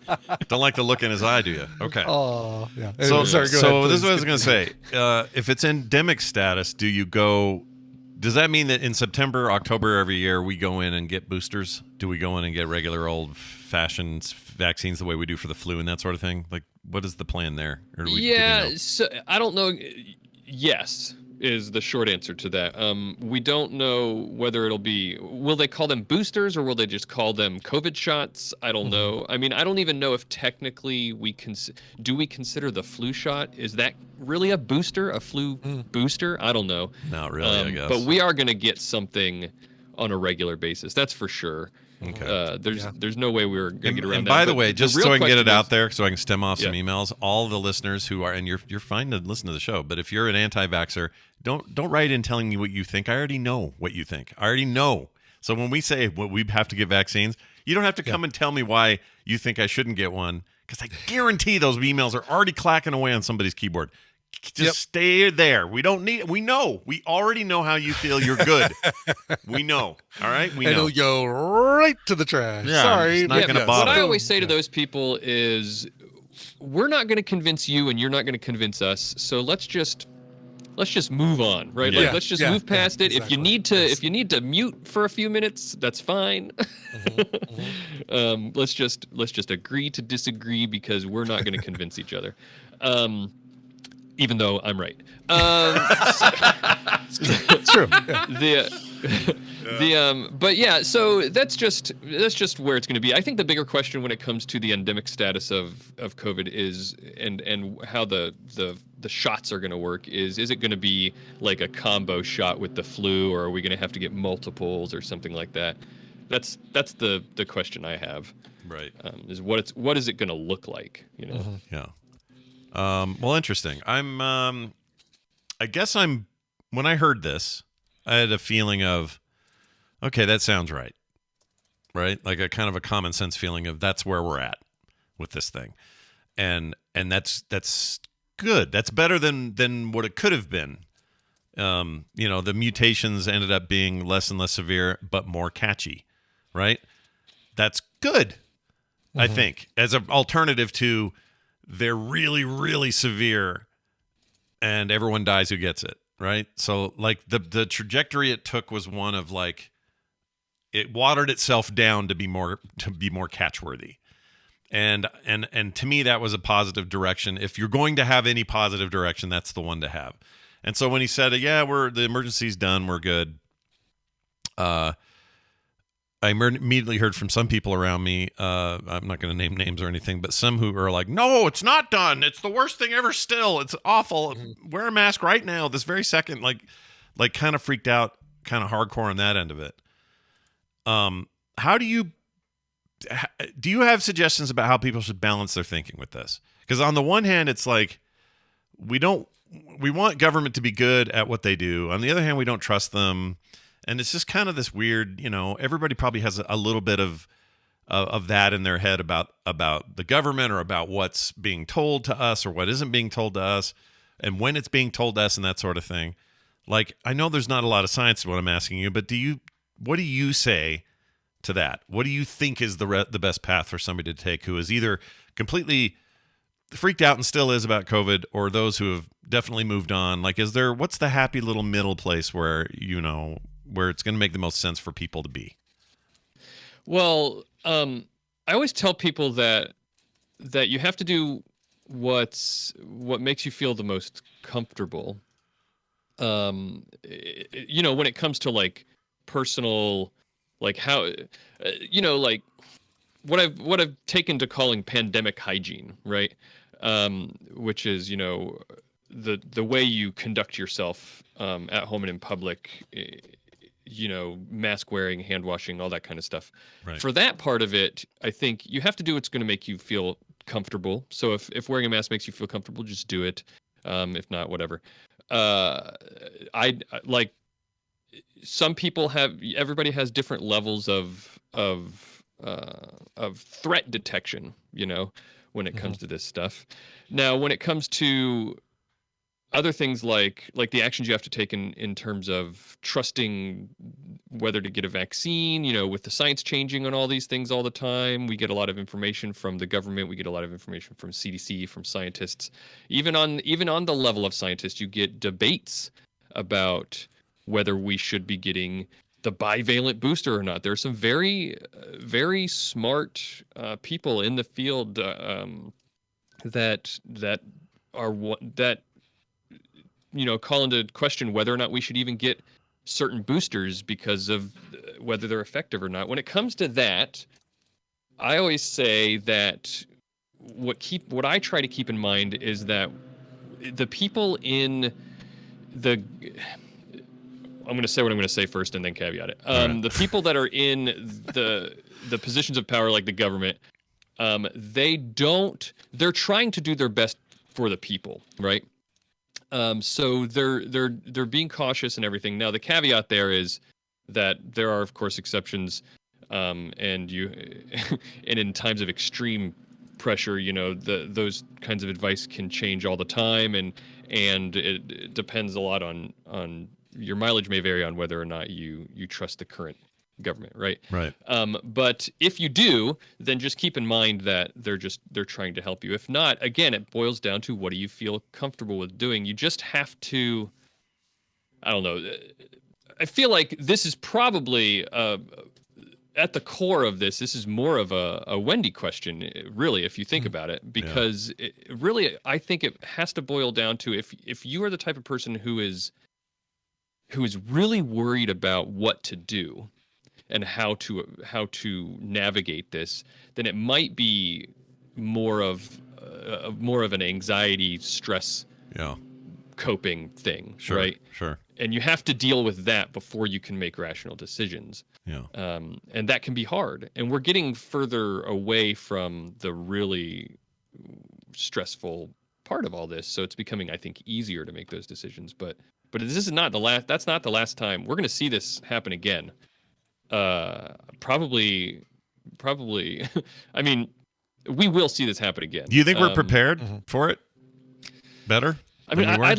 Don't like the look in his eye, do you? Okay. Oh, yeah. So, Anyway, sorry, go so ahead, this is what I please was going to say. If it's endemic status, do you go? Does that mean that in September, October every year we go in and get boosters? Do we go in and get regular old-fashioned vaccines the way we do for the flu and that sort of thing? Like, what is the plan there? Or do we know? So I don't know. Yes, is the short answer to that. We don't know whether it'll be. Will they call them boosters or will they just call them COVID shots? I don't know. I mean, I don't even know if technically do we consider the flu shot? Is that really a booster, a flu booster? I don't know. Not really, I guess. But we are going to get something on a regular basis. That's for sure. Okay. There's no way we're going to get around and that. by the But way, just real so I can get it question out is- there, so I can stem off some emails, all the listeners who are, and you're fine to listen to the show, but if you're an anti-vaxxer, don't write in telling me what you think. I already know what you think. I already know. So when we say we have to get vaccines, you don't have to come and tell me why you think I shouldn't get one, because I guarantee those emails are already clacking away on somebody's keyboard. Just stay there. We don't need. We know. We already know how you feel. You're good. We know. All right. We know. And it'll go right to the trash. Yeah, Sorry. it's not but gonna yes. bother. What I always say to those people is, we're not going to convince you, and you're not going to convince us. So let's just move on, right? Yeah. Like, let's just move past it. exactly. If you need to mute for a few minutes, that's fine. Let's just agree to disagree, because we're not going to convince each other. Even though I'm right. It's true. Yeah. But yeah, so that's just where it's going to be. I think the bigger question when it comes to the endemic status of COVID is, and how the shots are going to work is it going to be like a combo shot with the flu, or are we going to have to get multiples or something like that? That's the question I have. Right. Is what is it going to look like? You know. Yeah. Well, interesting. I guess when I heard this, I had a feeling of, okay, that sounds right. Right? Like a kind of a common sense feeling of that's where we're at with this thing. And that's good. That's better than what it could have been. The mutations ended up being less and less severe, but more catchy. Right? That's good. I think, as an alternative to they're really, really severe and everyone dies who gets it, right? So like the trajectory it took was one of like, it watered itself down to be more catchworthy. And to me, that was a positive direction. If you're going to have any positive direction, that's the one to have. And so when he said, the emergency's done, we're good. I immediately heard from some people around me, I'm not going to name names or anything, but some who are like, no, it's not done. It's the worst thing ever still. It's awful. Wear a mask right now, this very second. Like kind of freaked out, kind of hardcore on that end of it. How do you have suggestions about how people should balance their thinking with this? Because on the one hand, it's like, we want government to be good at what they do. On the other hand, we don't trust them. And it's just kind of this weird, everybody probably has a little bit of that in their head about the government, or about what's being told to us or what isn't being told to us, and when it's being told to us and that sort of thing. Like, I know there's not a lot of science to what I'm asking you, but what do you say to that? What do you think is the best path for somebody to take who is either completely freaked out and still is about COVID, or those who have definitely moved on? Like, what's the happy little middle place where it's going to make the most sense for people to be? Well, I always tell people that you have to do what makes you feel the most comfortable. When it comes to like personal, like how, like what I've taken to calling pandemic hygiene, right? Which is, the way you conduct yourself at home and in public. Mask wearing, hand washing, all that kind of stuff. Right. For that part of it, I think you have to do what's going to make you feel comfortable. So if wearing a mask makes you feel comfortable, just do it. If not, whatever. I like, some people everybody has different levels of threat detection, when it comes to this stuff. Now, when it comes to other things like the actions you have to take in terms of trusting whether to get a vaccine, with the science changing on all these things all the time. We get a lot of information from the government. We get a lot of information from CDC, from scientists. Even on the level of scientists, you get debates about whether we should be getting the bivalent booster or not. There are some very, very smart people in the field that call into question whether or not we should even get certain boosters because of whether they're effective or not. When it comes to that, I always say that what I try to keep in mind is that the people in the I'm going to say what I'm going to say first and then caveat it. Right. The people that are in the positions of power, like the government, they're trying to do their best for the people, right? So they're being cautious and everything. Now the caveat there is that there are of course exceptions, and in times of extreme pressure, those kinds of advice can change all the time, and it depends a lot on your mileage may vary on whether or not you trust the current government, right? Right. But if you do, then just keep in mind that they're trying to help you. If not, again, it boils down to what do you feel comfortable with doing. You just have to, I don't know. I feel like this is probably at the core of this. This is more of a Wendy question, really, if you think about it, because really, I think it has to boil down to if you are the type of person who is really worried about what to do and how to navigate this, then it might be more of an anxiety, stress, coping thing, Sure, right? Sure. And you have to deal with that before you can make rational decisions. Yeah. And that can be hard. And we're getting further away from the really stressful part of all this, so it's becoming, I think, easier to make those decisions. But this is not the last. That's not the last time. We're going to see this happen again. Probably. I mean, we will see this happen again. Do you think we're prepared for it better? I mean, I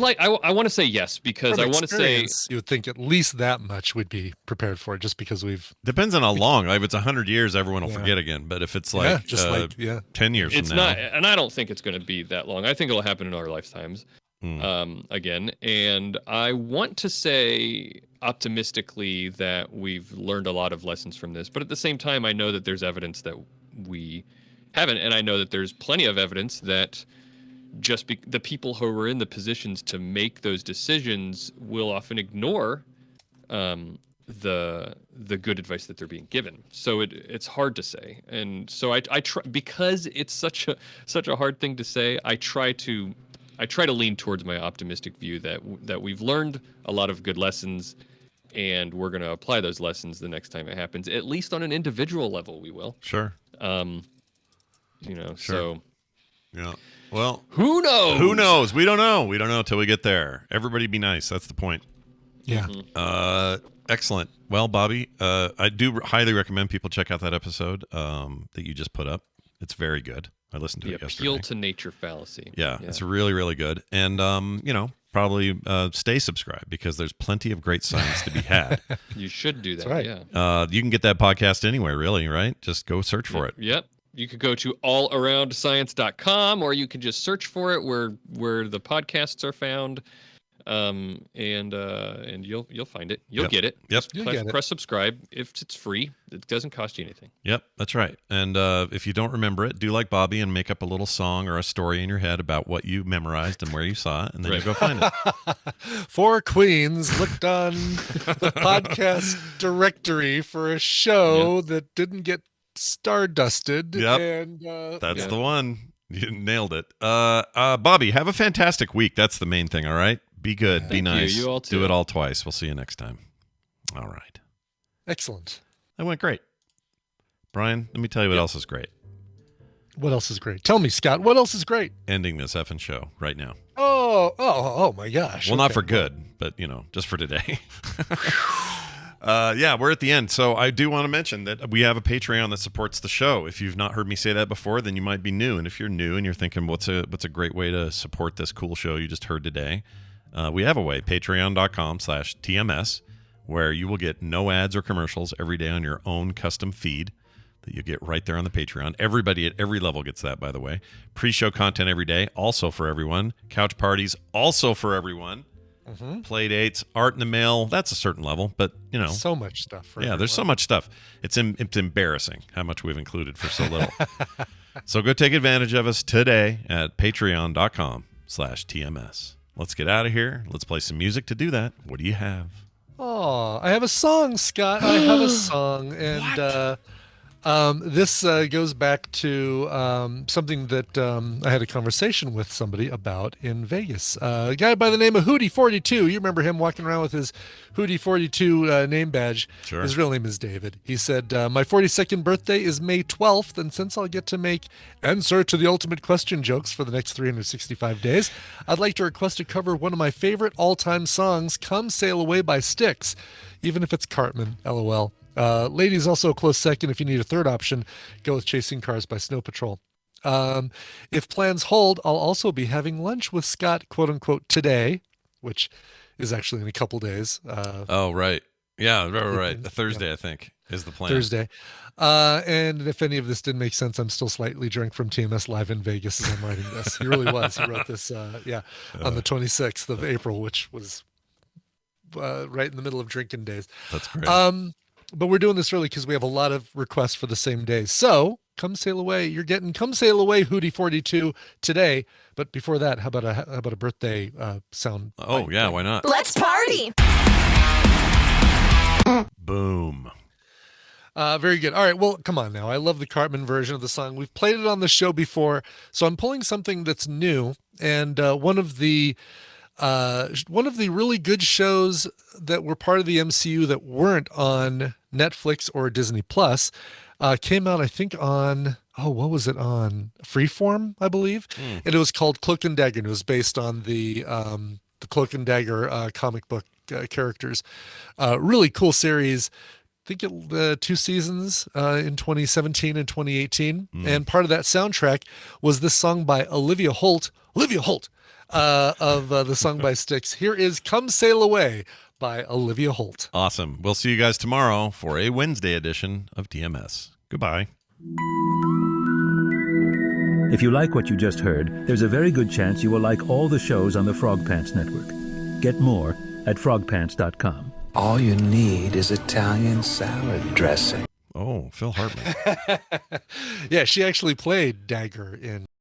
want to say yes, because From I want to say you would think at least that much we'd be prepared for it, just because depends on how long. Like if it's 100 years, everyone will forget again. But if it's like 10 years it's from now, not, and I don't think it's going to be that long. I think it'll happen in our lifetimes. Again, and I want to say optimistically that we've learned a lot of lessons from this, but at the same time, I know that there's evidence that we haven't, and I know that there's plenty of evidence that the people who are in the positions to make those decisions will often ignore the good advice that they're being given. So it's hard to say, and so I try, because it's such a hard thing to say. I try to lean towards my optimistic view that we've learned a lot of good lessons, and we're going to apply those lessons the next time it happens. At least on an individual level, we will. Sure. Sure. So. Yeah. Well, who knows? Who knows? We don't know. We don't know till we get there. Everybody be nice. That's the point. Yeah. Excellent. Well, Bobby, I do highly recommend people check out that episode that you just put up. It's very good. I listened to it yesterday. Appeal to nature fallacy. Yeah, it's really, really good. And, probably stay subscribed, because there's plenty of great science to be had. You should do that. That's right. Yeah. You can get that podcast anywhere, really, right? Just go search for it. Yep. You could go to allaroundscience.com, or you can just search for it where the podcasts are found, and you'll find it. You'll get it. Yep. Press subscribe. If it's free, it doesn't cost you anything. Yep, that's right. And if you don't remember it, do like Bobby and make up a little song or a story in your head about what you memorized and where you saw it, and then you go find it. 4 queens looked on the podcast directory for a show that didn't get stardusted. Yep. And that's the one. You nailed it. Bobby, have a fantastic week. That's the main thing. All right. Be good. Be nice. You all too. Do it all twice. We'll see you next time. All right. Excellent. That went great. Brian, let me tell you what else is great. What else is great? Tell me, Scott, what else is great? Ending this effing show right now. Oh my gosh. Well, not for good, but just for today. Yeah, we're at the end. So I do want to mention that we have a Patreon that supports the show. If you've not heard me say that before, then you might be new. And if you're new and you're thinking, what's a great way to support this cool show you just heard today? We have a way, patreon.com/TMS, where you will get no ads or commercials every day on your own custom feed that you get right there on the Patreon. Everybody at every level gets that, by the way. Pre-show content every day, also for everyone. Couch parties, also for everyone. Mm-hmm. Play dates, art in the mail, that's a certain level, but you know. So much stuff for everyone. There's so much stuff. It's embarrassing how much we've included for so little. So go take advantage of us today at patreon.com/TMS. Let's get out of here. Let's play some music to do that. What do you have? Oh, I have a song, Scott. I have a song. And this goes back to something that I had a conversation with somebody about in Vegas. A guy by the name of Hootie42. You remember him walking around with his Hootie42 name badge. Sure. His real name is David. He said, my 42nd birthday is May 12th, and since I'll get to make answer to the ultimate question jokes for the next 365 days, I'd like to request to cover one of my favorite all-time songs, Come Sail Away by Styx, even if it's Cartman, LOL. Ladies also a close second. If you need a third option, go with Chasing Cars by Snow Patrol. If plans hold, I'll also be having lunch with Scott, quote unquote, today, which is actually in a couple days. Oh, right. Yeah, right. The Thursday, I think, is the plan. Thursday. And if any of this didn't make sense, I'm still slightly drunk from TMS Live in Vegas as I'm writing this. He really was. He wrote this, on the 26th of April, which was right in the middle of drinking days. That's great. But we're doing this early because we have a lot of requests for the same day. So come sail away. You're getting Come Sail Away Hootie42 today. But before that, how about a birthday sound? Oh, yeah, why not? Let's party. Boom. Very good. All right. Well, come on now. I love the Cartman version of the song. We've played it on the show before. So I'm pulling something that's new. And one of the really good shows that were part of the MCU that weren't on Netflix or Disney Plus came out, I think, on, what was it on? Freeform, I believe. And it was called Cloak and Dagger. And it was based on the Cloak and Dagger comic book characters. Really cool series. I think it 2 seasons in 2017 and 2018. And part of that soundtrack was this song by Olivia Holt. Of the song by Styx. Here is Come Sail Away by Olivia Holt. Awesome. We'll see you guys tomorrow for a Wednesday edition of TMS. Goodbye. If you like what you just heard, there's a very good chance you will like all the shows on the Frog Pants Network. Get more at frogpants.com. All you need is Italian salad dressing. Oh, Phil Hartman. Yeah, she actually played Dagger in